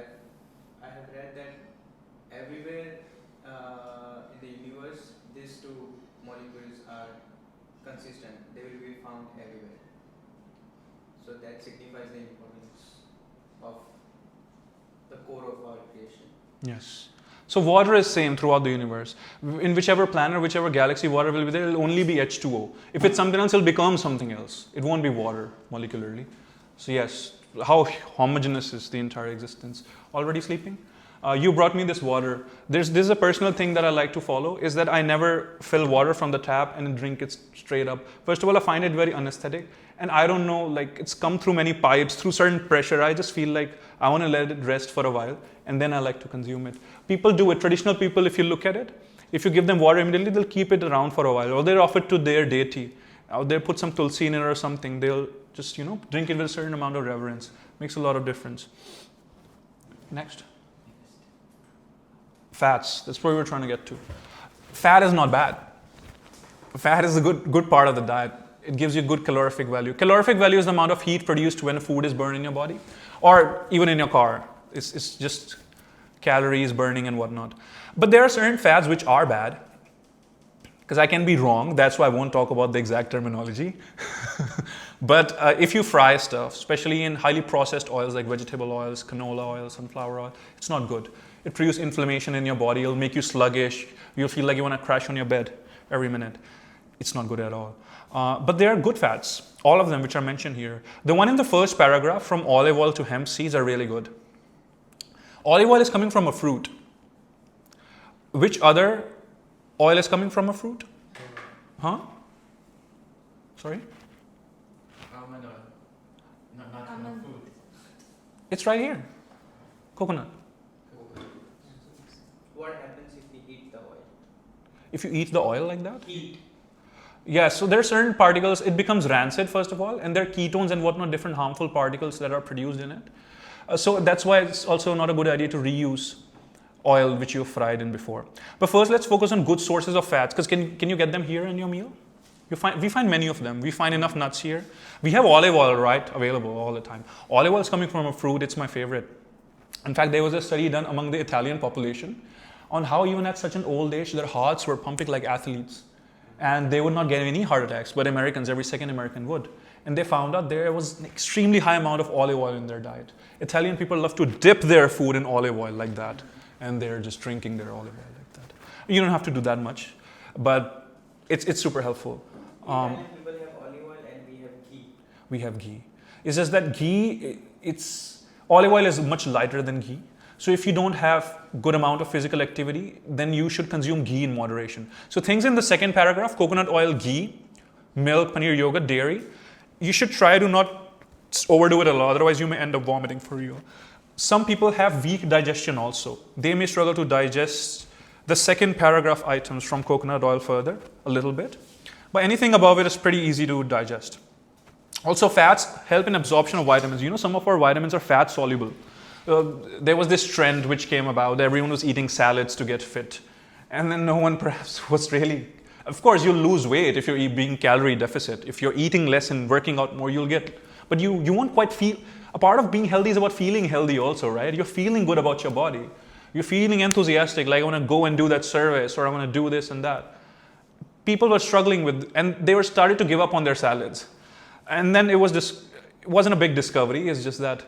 I have read that everywhere in the universe, these two molecules are consistent. They will be found everywhere. So that signifies the importance of the core of our creation. Yes. So water is same throughout the universe. In whichever planet, whichever galaxy water will be there, it will only be H2O. If it's something else, it will become something else. It won't be water molecularly. So yes, how homogeneous is the entire existence. Already sleeping? You brought me this water. This is a personal thing that I like to follow, is that I never fill water from the tap and drink it straight up. First of all, I find it very unaesthetic. And I don't know, like it's come through many pipes, through certain pressure. I just feel like I want to let it rest for a while and then I like to consume it. People do it. Traditional people, if you look at it, if you give them water immediately, they'll keep it around for a while, or they'll offer it to their deity. Or they'll put some tulsi in it or something. They'll just, drink it with a certain amount of reverence. Makes a lot of difference. Next. Fats, that's where we're trying to get to. Fat is not bad. Fat is a good part of the diet. It gives you good calorific value. Calorific value is the amount of heat produced when food is burned in your body, or even in your car. It's just calories burning and whatnot. But there are certain fats which are bad, because I can be wrong. That's why I won't talk about the exact terminology. But if you fry stuff, especially in highly processed oils like vegetable oils, canola oil, sunflower oil, it's not good. It produces inflammation in your body. It'll make you sluggish. You'll feel like you want to crash on your bed every minute. It's not good at all. But there are good fats, all of them which are mentioned here. The one in the first paragraph, from olive oil to hemp seeds, are really good. Olive oil is coming from a fruit. Which other oil is coming from a fruit? Huh? Sorry? Almond oil. Not Almond. food. It's right here. Coconut. What happens if we eat the oil? If you eat the oil like that? Eat. Yeah, so there are certain particles, it becomes rancid first of all, and there are ketones and whatnot, different harmful particles that are produced in it. So that's why it's also not a good idea to reuse oil which you've fried in before. But first let's focus on good sources of fats, because can you get them here in your meal? We find many of them. We find enough nuts here. We have olive oil, right, available all the time. Olive oil is coming from a fruit, it's my favorite. In fact, there was a study done among the Italian population on how even at such an old age their hearts were pumping like athletes. And they would not get any heart attacks, but Americans, every second American would. and they found out there was an extremely high amount of olive oil in their diet. Italian people love to dip their food in olive oil like that, and they're just drinking their olive oil like that. You don't have to do that much, but it's super helpful. Italian people have olive oil and we have ghee. We have ghee. It's just that ghee, olive oil is much lighter than ghee. So if you don't have good amount of physical activity, then you should consume ghee in moderation. So things in the second paragraph, coconut oil, ghee, milk, paneer, yogurt, dairy, you should try to not overdo it a lot, otherwise you may end up vomiting for real. Some people have weak digestion also. They may struggle to digest the second paragraph items from coconut oil further, a little bit. But anything above it is pretty easy to digest. Also, fats help in absorption of vitamins. You know, some of our vitamins are fat soluble. There was this trend which came about. Everyone was eating salads to get fit. And then no one perhaps was really... Of course, you'll lose weight if you're being calorie deficit. If you're eating less and working out more, you'll get... But you won't quite feel... A part of being healthy is about feeling healthy also, right? You're feeling good about your body. You're feeling enthusiastic, like I want to go and do that service or I want to do this and that. People were struggling with... And they were started to give up on their salads. And then it wasn't a big discovery. It's just that...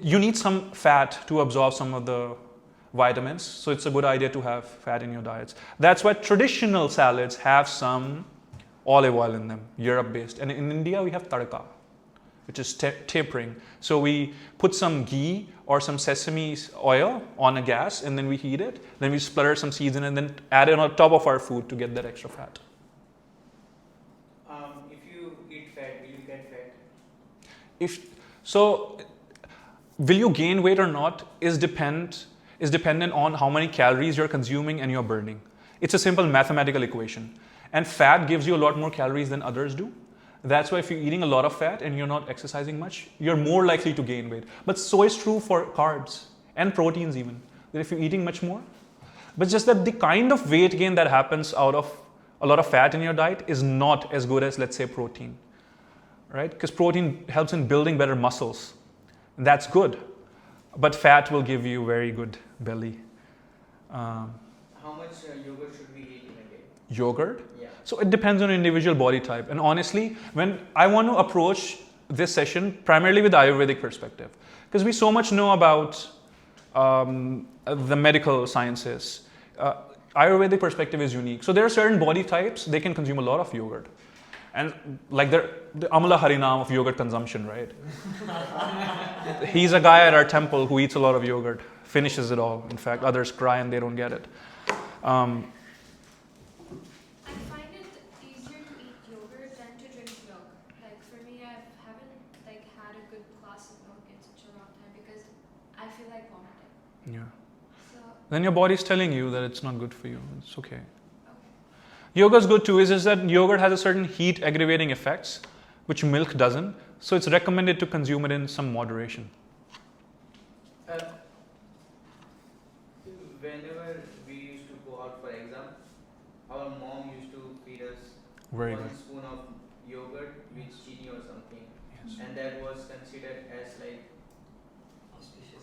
you need some fat to absorb some of the vitamins, so it's a good idea to have fat in your diets. That's why traditional salads have some olive oil in them, Europe-based. And in India, we have tadka, which is tapering. So we put some ghee or some sesame oil on a gas, and then we heat it. Then we splatter some seeds in it, and then add it on top of our food to get that extra fat. If you eat fat, will you get fat? Will you gain weight or not is dependent on how many calories you're consuming and you're burning. It's a simple mathematical equation. And fat gives you a lot more calories than others do. That's why if you're eating a lot of fat and you're not exercising much, you're more likely to gain weight. But so is true for carbs and proteins even. That if you're eating much more, but just that the kind of weight gain that happens out of a lot of fat in your diet is not as good as, let's say, protein. Right? Because protein helps in building better muscles. That's good. But fat will give you very good belly. How much yogurt should we eat in a day? Yogurt? Yeah. So it depends on individual body type. And honestly, when I want to approach this session primarily with the Ayurvedic perspective, because we so much know about the medical sciences, Ayurvedic perspective is unique. So there are certain body types, they can consume a lot of yogurt. And like the Amala Harinam of yogurt consumption, right? He's a guy at our temple who eats a lot of yogurt, finishes it all. In fact, others cry and they don't get it. I find it easier to eat yogurt than to drink milk. Like for me, I haven't had a good glass of milk in such a long time because I feel like vomiting. Yeah. So Then your body's telling you that it's not good for you. It's okay. Yogurt's good too, is just that yogurt has a certain heat aggravating effects, which milk doesn't. So it's recommended to consume it in some moderation. Whenever we used to go out for exam, our mom used to feed us Very one good. spoon of yogurt with chini or something, Yes. and that was considered as like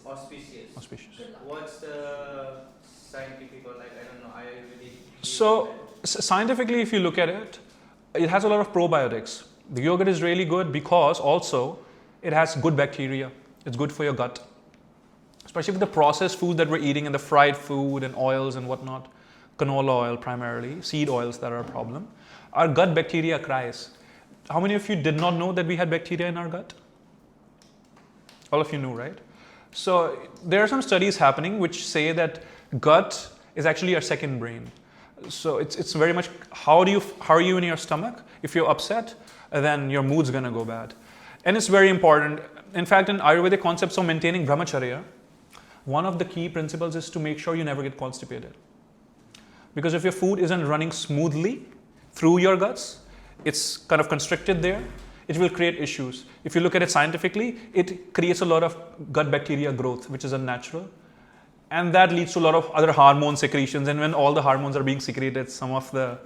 auspicious. Auspicious. good luck. What's the scientific or I don't know, Ayurvedic? So scientifically, if you look at it, it has a lot of probiotics. The yogurt is really good because also it has good bacteria. It's good for your gut. Especially with the processed food that we're eating and the fried food and oils and whatnot. Canola oil primarily, seed oils that are a problem. Our gut bacteria cries. How many of you did not know that we had bacteria in our gut? All of you knew, right? So there are some studies happening which say that gut is actually our second brain. So it's very much how are you in your stomach? If you're upset, then your mood's gonna go bad. And it's very important. In fact, in Ayurvedic concepts of maintaining brahmacharya, one of the key principles is to make sure you never get constipated. Because if your food isn't running smoothly through your guts, it's kind of constricted there, it will create issues. If you look at it scientifically, it creates a lot of gut bacteria growth, which is unnatural. And that leads to a lot of other hormone secretions. And when all the hormones are being secreted, some of the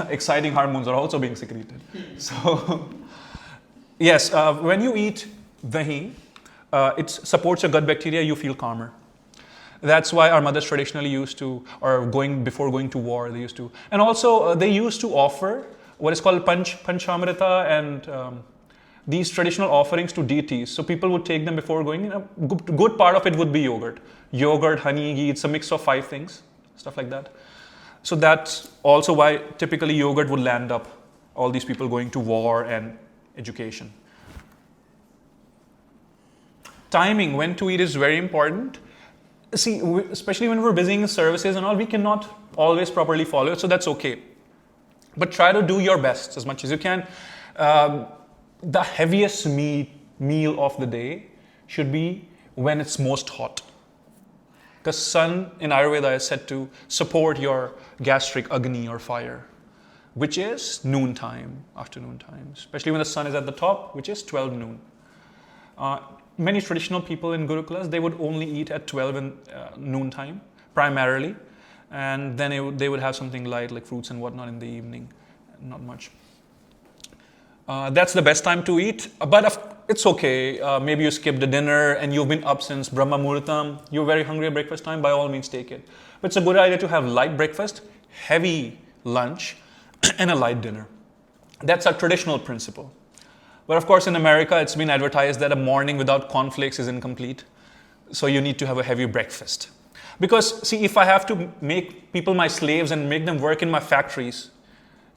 exciting hormones are also being secreted. So, yes, when you eat dahi, it supports your gut bacteria, you feel calmer. That's why our mothers traditionally used to, or before going to war, they used to. And also, they used to offer what is called Panchamrita and these traditional offerings to deities. So people would take them before going. Good part of it would be yogurt. Yogurt, honey, ghee, it's a mix of 5 things, stuff like that. So that's also why typically yogurt would land up all these people going to war and education. Timing, when to eat, is very important. See, especially when we're busy in services and all, we cannot always properly follow it, so that's okay. But try to do your best as much as you can. The heaviest meal of the day should be when it's most hot. Because sun in Ayurveda is said to support your gastric agni or fire, which is noontime, afternoon time, especially when the sun is at the top, which is 12 noon. Many traditional people in Gurukulas, they would only eat at 12 in noontime, primarily, and then they would have something light like fruits and whatnot in the evening, not much. That's the best time to eat, but it's okay. Maybe you skipped the dinner and you've been up since Brahma Muhurtam, you're very hungry at breakfast time, by all means take it. But it's a good idea to have light breakfast, heavy lunch, and a light dinner. That's a traditional principle. But of course in America it's been advertised that a morning without cornflakes is incomplete. So you need to have a heavy breakfast. Because see, if I have to make people my slaves and make them work in my factories,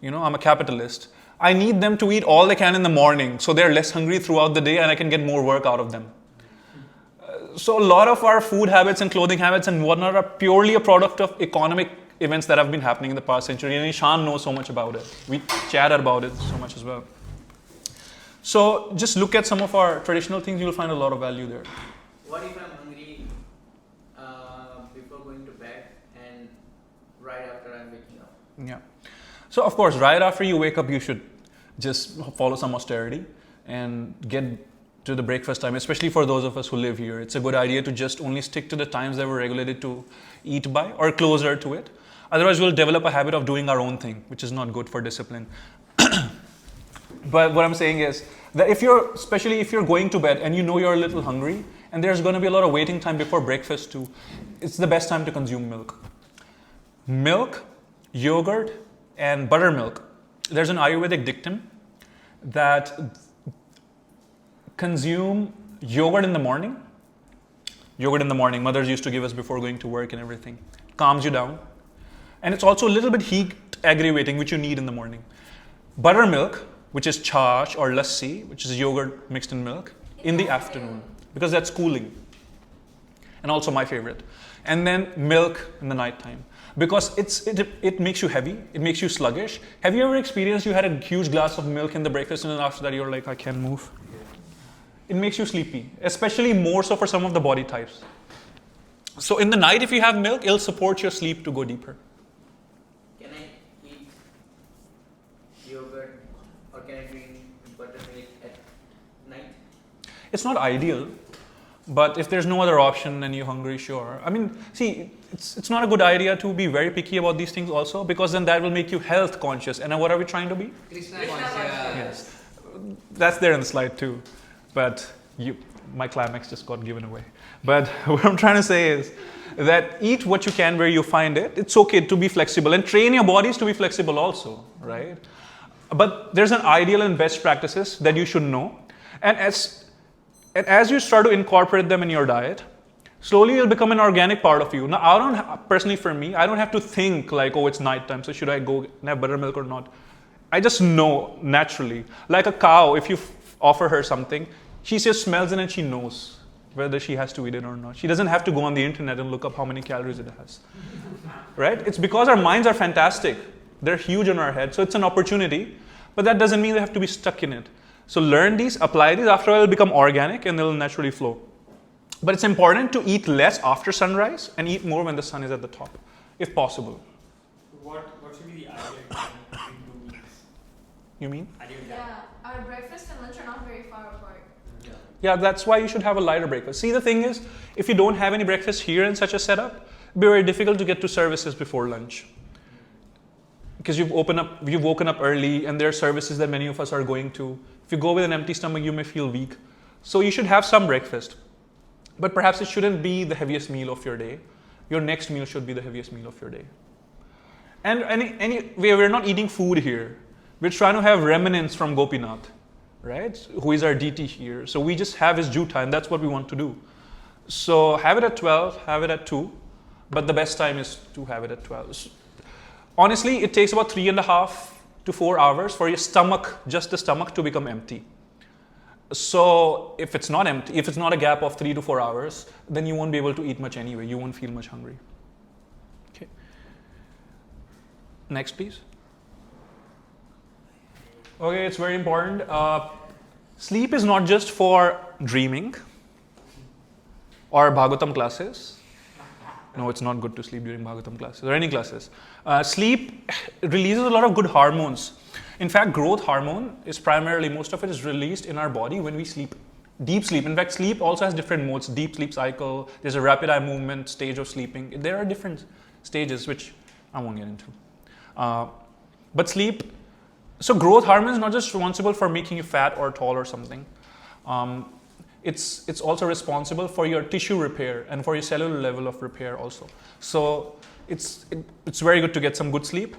I'm a capitalist, I need them to eat all they can in the morning so they're less hungry throughout the day and I can get more work out of them. So a lot of our food habits and clothing habits and whatnot are purely a product of economic events that have been happening in the past century, and Ishan knows so much about it. We chat about it so much as well. So just look at some of our traditional things, you'll find a lot of value there. What if I'm hungry before going to bed and right after I'm waking up? Yeah. So of course, right after you wake up, you should just follow some austerity and get to the breakfast time, especially for those of us who live here. It's a good idea to just only stick to the times that we're regulated to eat by or closer to it. Otherwise, we'll develop a habit of doing our own thing, which is not good for discipline. But what I'm saying is that especially if you're going to bed and you're a little hungry and there's going to be a lot of waiting time before breakfast too, it's the best time to consume milk. Milk, yogurt, and buttermilk. There's an Ayurvedic dictum that consume yogurt in the morning. Yogurt in the morning, mothers used to give us before going to work and everything. Calms you down. And it's also a little bit heat aggravating, which you need in the morning. Buttermilk, which is chash or lassi, which is yogurt mixed in milk, in the afternoon, because that's cooling. And also my favorite. And then milk in the nighttime. Because it makes you heavy, it makes you sluggish. Have you ever experienced you had a huge glass of milk in the breakfast and then after that you're like, I can't move? It makes you sleepy, especially more so for some of the body types. So in the night, if you have milk, it'll support your sleep to go deeper. Can I eat yogurt or can I drink buttermilk at night? It's not ideal, but if there's no other option and you're hungry, sure. I mean, see, it's not a good idea to be very picky about these things also, because then that will make you health conscious. And what are we trying to be? Krishna Yes. That's there in the slide too. But my climax just got given away. But what I'm trying to say is that eat what you can where you find it. It's okay to be flexible and train your bodies to be flexible also, right? But there's an ideal and best practices that you should know. And as you start to incorporate them in your diet, slowly it'll become an organic part of you. Now, personally for me, I don't have to think like, oh, it's nighttime, so should I go and have buttermilk or not? I just know naturally. Like a cow, if you offer her something, she just smells it and she knows whether she has to eat it or not. She doesn't have to go on the internet and look up how many calories it has. Right? It's because our minds are fantastic. They're huge on our head. So it's an opportunity, but that doesn't mean we have to be stuck in it. So learn these, apply these, after a while it'll become organic and they'll naturally flow. But it's important to eat less after sunrise and eat more when the sun is at the top, if possible. What should be the ideal time between 2 weeks? You mean? Ideal time. Yeah, our breakfast and lunch are not very far apart. Yeah, that's why you should have a lighter breakfast. See, the thing is, if you don't have any breakfast here in such a setup, it'll be very difficult to get to services before lunch. Because you've woken up early and there are services that many of us are going to. If you go with an empty stomach, you may feel weak. So you should have some breakfast. But perhaps it shouldn't be the heaviest meal of your day. Your next meal should be the heaviest meal of your day. And anyway, we're not eating food here. We're trying to have remnants from Gopinath, right? Who is our DT here. So we just have his due time. That's what we want to do. So have it at 12, have it at 2, but the best time is to have it at 12. Honestly, it takes about 3.5 to 4 hours for your stomach, just the stomach, to become empty. So if it's not empty, if it's not a gap of 3 to 4 hours, then you won't be able to eat much anyway. You won't feel much hungry. Okay. Next, please. Okay, it's very important. Sleep is not just for dreaming or Bhagavatam classes. No, it's not good to sleep during Bhagavatam classes or any classes. Sleep releases a lot of good hormones. In fact, growth hormone is primarily, most of it is released in our body when we sleep. Deep sleep. In fact, sleep also has different modes. Deep sleep cycle. There's a rapid eye movement stage of sleeping. There are different stages, which I won't get into. But sleep, so growth hormone is not just responsible for making you fat or tall or something. It's also responsible for your tissue repair and for your cellular level of repair also. So it's very good to get some good sleep.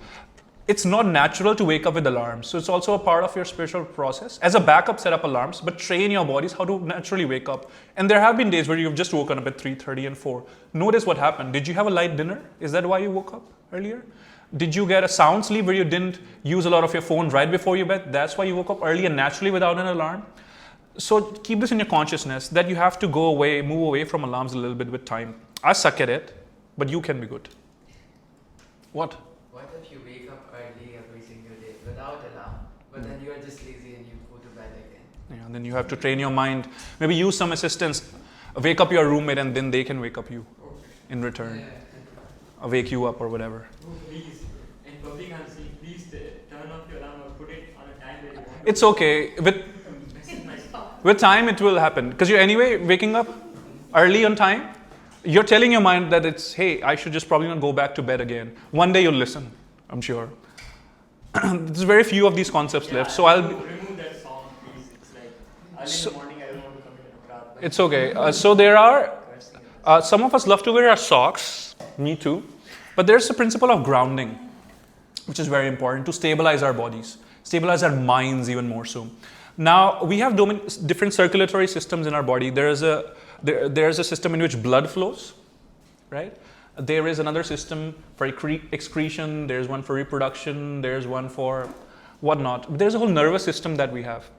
It's not natural to wake up with alarms. So it's also a part of your spiritual process. As a backup, set up alarms, but train your bodies how to naturally wake up. And there have been days where you've just woken up at 3:30 and 4. Notice what happened. Did you have a light dinner? Is that why you woke up earlier? Did you get a sound sleep where you didn't use a lot of your phone right before you bed? That's why you woke up early and naturally without an alarm. So keep this in your consciousness that you have to move away from alarms a little bit with time. I suck at it, but you can be good. What? What if you wake up early every single day without alarm, but then you are just lazy and you go to bed again? Yeah, then you have to train your mind. Maybe use some assistance. Wake up your roommate and then they can wake up you in return. Wake you up or whatever. Oh, please, in public I'm saying, please turn off your alarm or put it on a time that you want. It's okay. With time it will happen. Because you're anyway waking up early on time. You're telling your mind that it's, hey, I should just probably not go back to bed again. One day you'll listen, I'm sure. There's very few of these concepts left. So I'll remove that song, please. It's like early in the morning, I don't want to commit an uprat. It's okay. So there are, some of us love to wear our socks, me too. But there's a principle of grounding, which is very important to stabilize our bodies, stabilize our minds even more so. Now, we have different circulatory systems in our body. There's a system in which blood flows, right? There is another system for excretion, there's one for reproduction, there's one for whatnot. There's a whole nervous system that we have.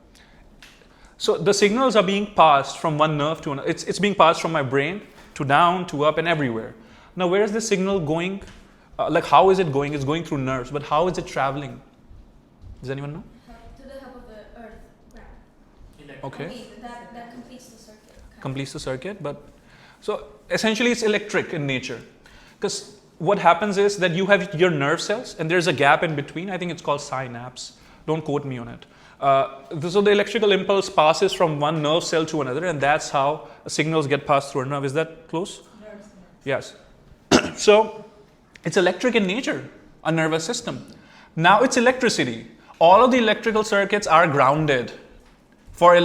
So the signals are being passed from one nerve to another. It's being passed from my brain to down, to up, and everywhere. Now, where is the signal going? Like, how is it going? It's going through nerves, but how is it traveling? Does anyone know? To the hub of the earth ground. Okay. That completes the circuit. Completes the circuit, but so essentially it's electric in nature. Because what happens is that you have your nerve cells and there's a gap in between. I think it's called synapse. Don't quote me on it. So the electrical impulse passes from one nerve cell to another, and that's how signals get passed through a nerve. Is that close? Yes. So it's electric in nature, a nervous system. Now it's electricity. All of the electrical circuits are grounded for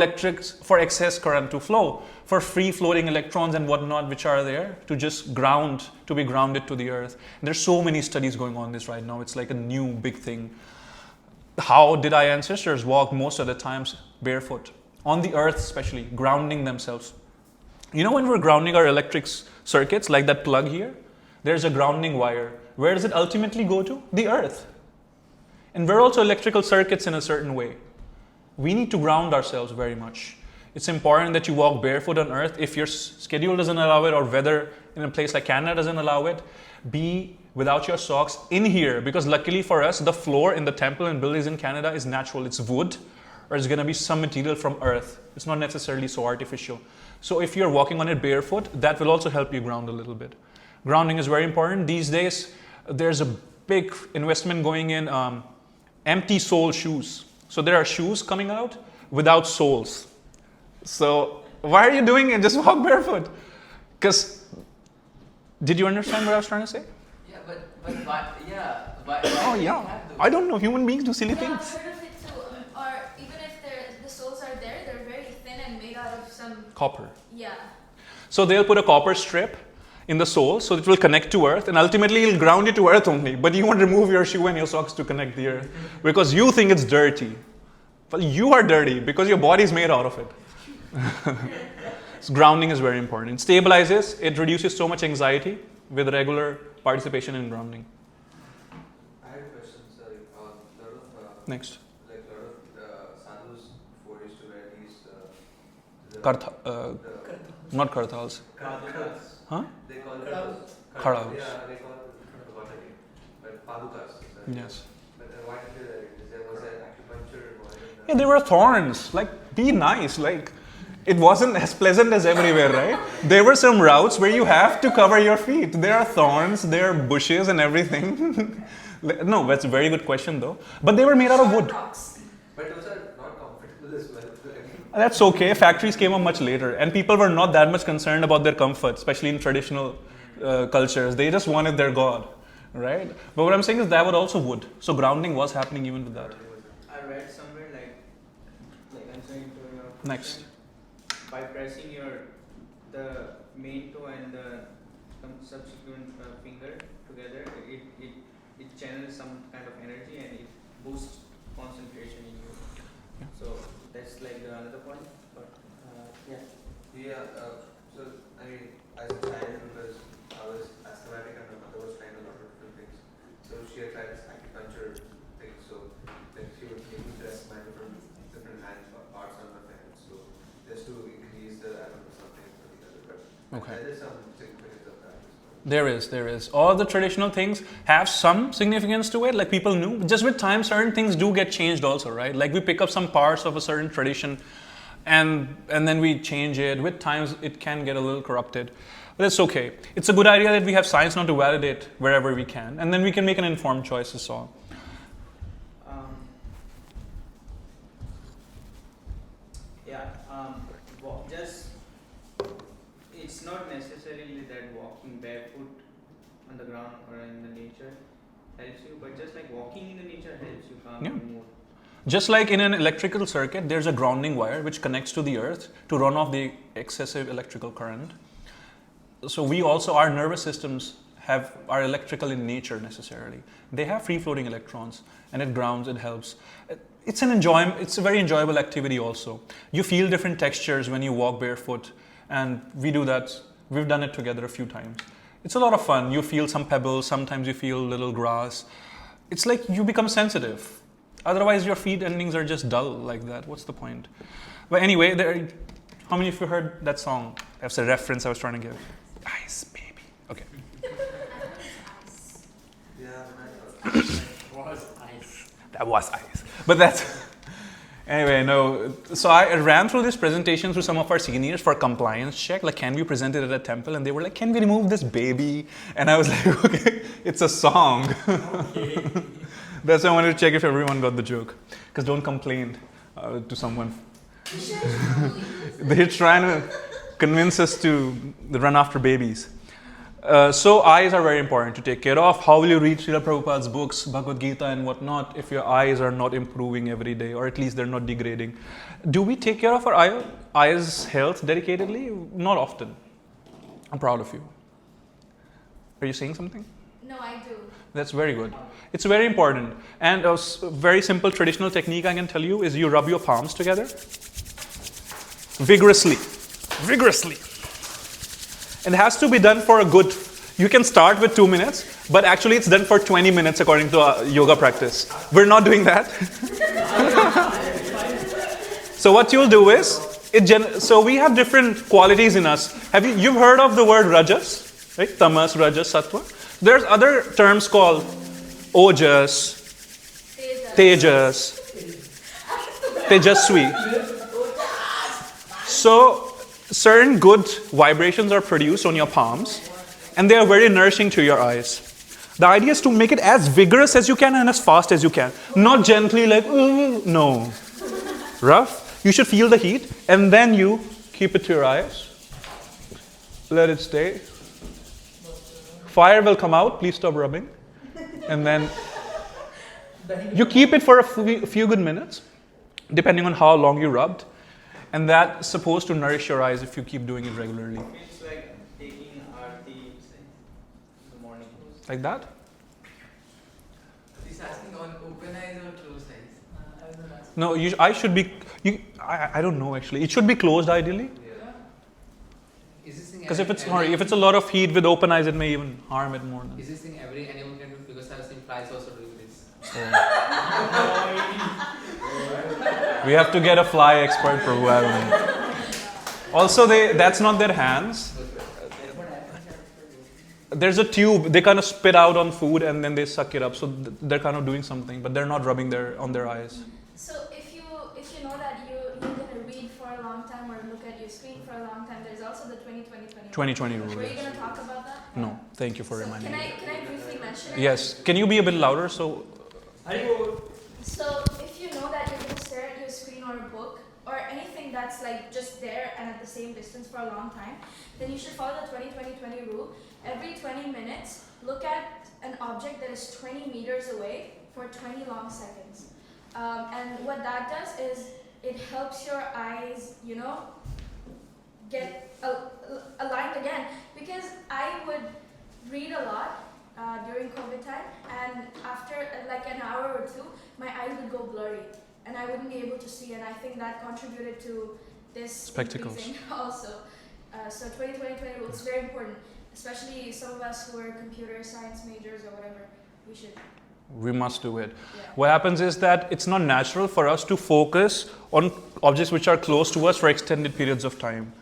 excess current to flow, for free floating electrons and whatnot which are there to just to be grounded to the earth. And there's so many studies going on this right now. It's like a new big thing. How did our ancestors walk most of the times barefoot? On the earth especially, grounding themselves. You know, when we're grounding our electric circuits, like that plug here, there's a grounding wire. Where does it ultimately go to? The earth. And we're also electrical circuits in a certain way. We need to ground ourselves very much. It's important that you walk barefoot on earth. If your schedule doesn't allow it or weather in a place like Canada doesn't allow it, be without your socks in here, because luckily for us, the floor in the temple and buildings in Canada is natural. It's wood, or it's going to be some material from earth. It's not necessarily so artificial. So if you're walking on it barefoot, that will also help you ground a little bit. Grounding is very important. These days, there's a big investment going in empty sole shoes. So there are shoes coming out without soles. So why are you doing it? Just walk barefoot. Because, did you understand what I was trying to say? Yeah, but why? Yeah, why? Oh yeah. I don't know. Human beings do silly Yeah, I've things. heard of it too. Or even if the soles are there, they're very thin and made out of some. Copper. Yeah. So they'll put a copper strip in the sole, so it will connect to earth, and ultimately it'll ground you to earth only. But you won't remove your shoe and your socks to connect the earth because you think it's dirty. Well, you are dirty because your body is made out of it. So grounding is very important. It stabilizes, it reduces so much anxiety with regular participation in grounding. I had a question, sorry. A lot of Next. like a lot of sadhus before used to wear these Not karthals. Padukas. Huh? they call it Khadavs. Yeah, they call it I forgot the name. But padukas. Sorry. Yes. But why did they wear it? Was there acupuncture involved in that? Yeah, they were thorns. Like, be nice. Like, it wasn't as pleasant as everywhere, right? There were some routes where you have to cover your feet. There are thorns, there are bushes and everything. No, that's a very good question though. But they were made out of wood. But those are not comfortable as well. That's okay. Factories came up much later, and people were not that much concerned about their comfort, especially in traditional cultures. They just wanted their god, right? But what I'm saying is that was also wood. So grounding was happening even with that. I read somewhere like answering to your Next. question, by pressing the main toe and the subsequent finger together, it channels some kind of energy and it boosts concentration in you. Yeah. So that's like another point. But yeah. Yeah, so I mean, as a child, because I was asthmatic and my mother was trying a lot of different things. So she had tried this acupuncture thing. So like she would make me press my different hand parts on my hands. So just to increase the, I don't know, something or the other. But Okay. there is some significance of that as well. There is. All the traditional things have some significance to it, like people knew. Just with time, certain things do get changed also, right? Like we pick up some parts of a certain tradition and then we change it. With times, it can get a little corrupted. But it's okay. It's a good idea that we have science now to validate wherever we can. And then we can make an informed choice as well. Just it's not necessarily that walking barefoot on the ground or in the nature helps you, but just like walking in the nature helps you calm Yeah. your mood. Just like in an electrical circuit, there's a grounding wire which connects to the earth to run off the excessive electrical current. So we also, our nervous systems are electrical in nature necessarily. They have free-floating electrons and it grounds, it helps. It's a very enjoyable activity also. You feel different textures when you walk barefoot, and we do that. We've done it together a few times. It's a lot of fun. You feel some pebbles, sometimes you feel little grass. It's like you become sensitive. Otherwise, your feet endings are just dull like that. What's the point? But anyway, how many of you heard that song? That's a reference I was trying to give. Ice, baby. Okay. Yeah, when I thought. Was ice. That was ice. But that's... Anyway, no. So I ran through this presentation through some of our seniors for compliance check. Like, can we present it at a temple? And they were like, can we remove this baby? And I was like, okay, it's a song. Okay. That's why I wanted to check if everyone got the joke. Because don't complain to someone. They're trying to convince us to run after babies. So eyes are very important to take care of. How will you read Srila Prabhupada's books, Bhagavad Gita and whatnot, if your eyes are not improving every day, or at least they're not degrading? Do we take care of our eyes' health dedicatedly? Not often. I'm proud of you. Are you saying something? No, I do. That's very good. It's very important. And a very simple traditional technique I can tell you is you rub your palms together vigorously. It has to be done for a good, you can start with 2 minutes, but actually it's done for 20 minutes according to yoga practice. We're not doing that. So what you'll do is, so we have different qualities in us. You've heard of the word rajas, right? Tamas, rajas, sattva. There's other terms called ojas, tejas, tejasvi. So certain good vibrations are produced on your palms, and they are very nourishing to your eyes. The idea is to make it as vigorous as you can and as fast as you can. Not gently like, no. Rough. You should feel the heat, and then you keep it to your eyes. Let it stay. Fire will come out. Please stop rubbing. And then you keep it for a few good minutes, depending on how long you rubbed. And that's supposed to nourish your eyes if you keep doing it regularly. It's like taking aarti Like that. He's asking on open eyes or closed eyes. I was not asking. No, I should be. I don't know actually. It should be closed ideally. Yeah. Is this thing Because if every- if it's a lot of heat with open eyes, it may even harm it more. Is this thing every animal can do? Because I've seen flies also doing this. We have to get a fly expert, Prabhu. I don't know. Also, that's not their hands. There's a tube. They kind of spit out on food and then they suck it up. So they're kind of doing something, but they're not rubbing on their eyes. So if you know that you're gonna read for a long time or look at your screen for a long time, there's also the 20-20-20. 2020 rule. Were you gonna talk about that? No, thank you for So reminding can me. I briefly mention it? Yes. Can you be a bit louder? So So if you know that you're gonna stare at your screen or a book or anything that's like just there and at the same distance for a long time, then you should follow the 20-20-20 rule. Every 20 minutes, look at an object that is 20 meters away for 20 long seconds. And what that does is it helps your eyes, get aligned again. Because I would read a lot during COVID time, and after like an hour or two, my eyes would go blurry and I wouldn't be able to see, and I think that contributed to this Spectacles. increasing also. So 20-20-20 rule is very important, especially some of us who are computer science majors or whatever. We must do it. yeah. What happens is that it's not natural for us to focus on objects which are close to us for extended periods of time.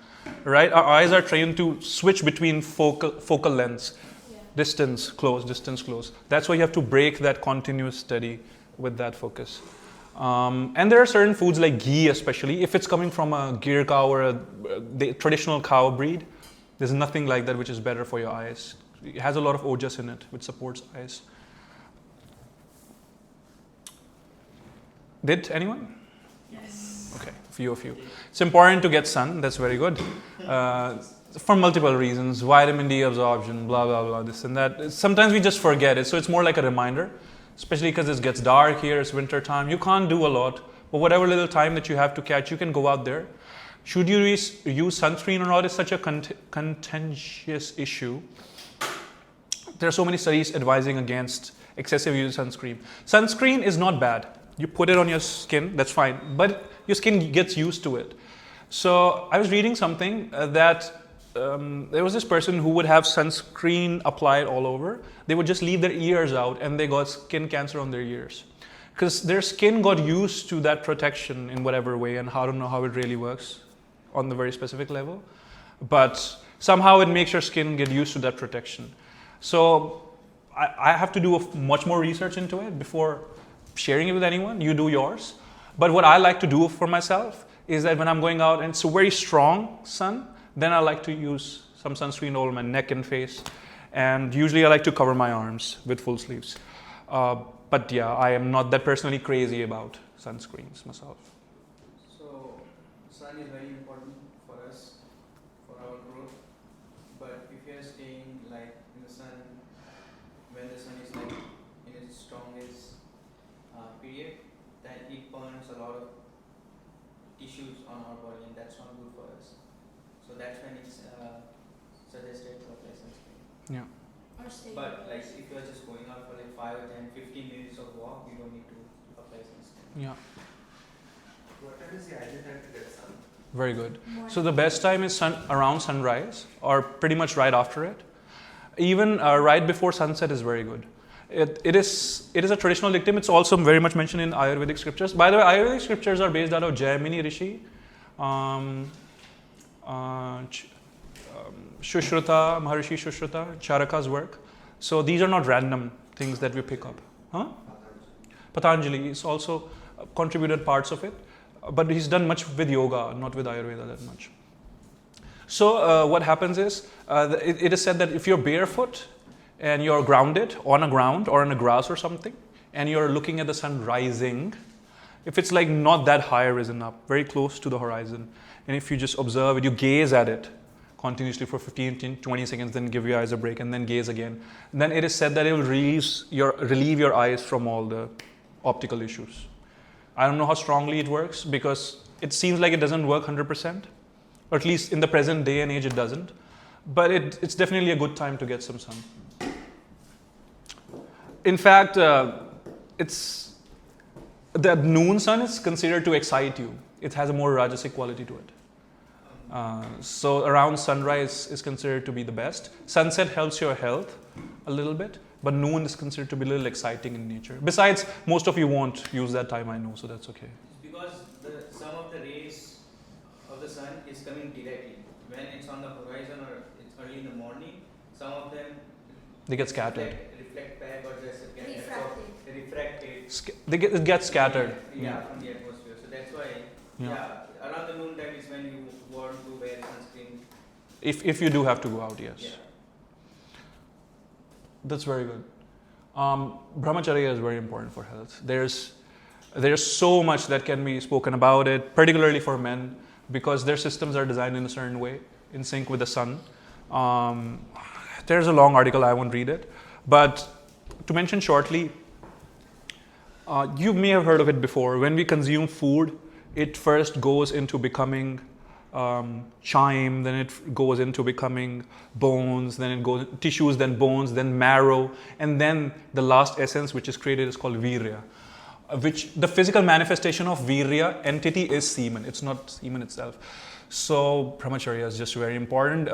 Right? Our eyes are trained to switch between focal lengths. Yeah. Distance, close, distance, close. That's why you have to break that continuous steady with that focus. And there are certain foods like ghee, especially if it's coming from a gir cow or the traditional cow breed. There's nothing like that which is better for your eyes. It has a lot of ojas in it, which supports eyes. Did anyone? Yes. Okay, few of you. It's important to get sun. That's very good. For multiple reasons, vitamin D absorption, blah, blah, blah, this and that. Sometimes we just forget it. So it's more like a reminder, especially because it gets dark here, it's winter time. You can't do a lot, but whatever little time that you have to catch, you can go out there. Should you use sunscreen or not is such a contentious issue. There are so many studies advising against excessive use of sunscreen. Sunscreen is not bad. You put it on your skin, that's fine, but your skin gets used to it. So I was reading something that there was this person who would have sunscreen applied all over. They would just leave their ears out and they got skin cancer on their ears. Because their skin got used to that protection in whatever way, and I don't know how it really works on the very specific level. But somehow it makes your skin get used to that protection. So I have to do much more research into it before sharing it with anyone. You do yours. But what I like to do for myself is that when I'm going out and it's a very strong sun, then I like to use some sunscreen over my neck and face. And usually I like to cover my arms with full sleeves. But yeah, I am not that personally crazy about sunscreens myself. So, sun is very important for us, for our growth. But if you are staying like in the sun, when the sun is like in its strongest period, then it burns a lot of tissues on our body, and that's not good for us. So that's when it's suggested to apply sunscreen. Yeah. Or stay But like indoors. if you are just going out for like 5 or 10, 15 minutes of walk, you don't need to apply sunscreen. Yeah. What time is the ideal time to get sun? Very good. Morning. So the best time is around sunrise or pretty much right after it. Even right before sunset is very good. It is a traditional dictum. It's also very much mentioned in Ayurvedic scriptures. By the way, Ayurvedic scriptures are based out of Jaimini Rishi, Shushruta, Maharishi Shushruta, Charaka's work. So these are not random things that we pick up. Huh? Patanjali is also contributed parts of it, but he's done much with yoga, not with Ayurveda that much. So what happens is, it is said that if you're barefoot and you're grounded on a ground or on a grass or something, and you're looking at the sun rising, if it's like not that high risen up, very close to the horizon, and if you just observe it, you gaze at it continuously for 15 to 20 seconds, then give your eyes a break and then gaze again, then it is said that it will relieve your eyes from all the optical issues. I don't know how strongly it works because it seems like it doesn't work 100%, or at least in the present day and age it doesn't, but it's definitely a good time to get some sun. In fact, it's the noon sun is considered to excite you. It has a more rajasic quality to it. So around sunrise is considered to be the best. Sunset helps your health a little bit, but noon is considered to be a little exciting in nature. Besides, most of you won't use that time, I know, so that's okay. Because some of the rays of the sun is coming directly. When it's on the horizon or it's early in the morning, some of them They get scattered. reflect back or just get Refracted. refracted. It gets scattered. Yeah, from the atmosphere. So that's why, Yeah. around the noon time is when you want to wear sunscreen. If you do have to go out, yes. Yeah. That's very good. Brahmacharya is very important for health. There's so much that can be spoken about it, particularly for men, because their systems are designed in a certain way, in sync with the sun. There's a long article, I won't read it. But to mention shortly, you may have heard of it before. When we consume food, it first goes into becoming chyme, then it goes into becoming bones, then it goes tissues, then bones, then marrow, and then the last essence which is created is called virya, which the physical manifestation of virya entity is semen. It's not semen itself. So brahmacharya is just very important.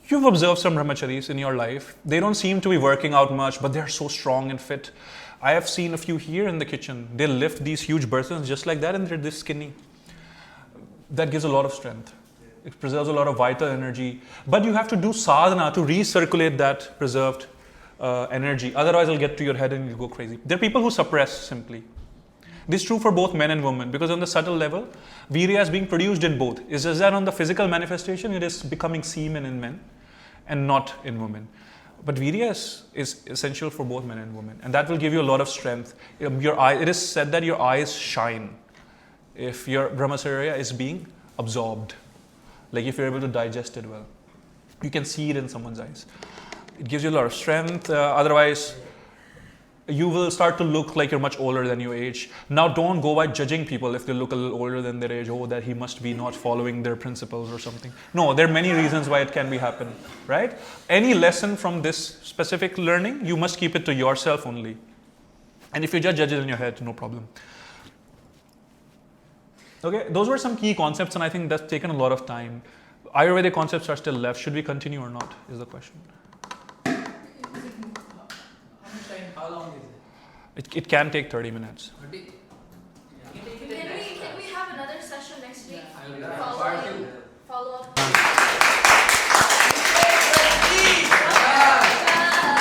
You've observed some brahmacharis in your life. They don't seem to be working out much, but they're so strong and fit. I have seen a few here in the kitchen. They lift these huge burdens just like that and they're this skinny. That gives a lot of strength. It preserves a lot of vital energy. But you have to do sadhana to recirculate that preserved energy. Otherwise, it'll get to your head and you'll go crazy. There are people who suppress simply. This is true for both men and women because on the subtle level, virya is being produced in both. It's just that on the physical manifestation, it is becoming semen in men and not in women. But virya is essential for both men and women. And that will give you a lot of strength. It is said that your eyes shine if your brahmacharya is being absorbed. Like if you're able to digest it well. You can see it in someone's eyes. It gives you a lot of strength. Otherwise, you will start to look like you're much older than your age. Now, don't go by judging people if they look a little older than their age. Oh, that he must be not following their principles or something. No, there are many reasons why it can be happen, right? Any lesson from this specific learning, you must keep it to yourself only. And if you just judge it in your head, no problem. Okay, those were some key concepts, and I think that's taken a lot of time. Ayurvedic concepts are still left. Should we continue or not? Is the question. How long is it? It can take 30 minutes. Can Can we have another session next week? I will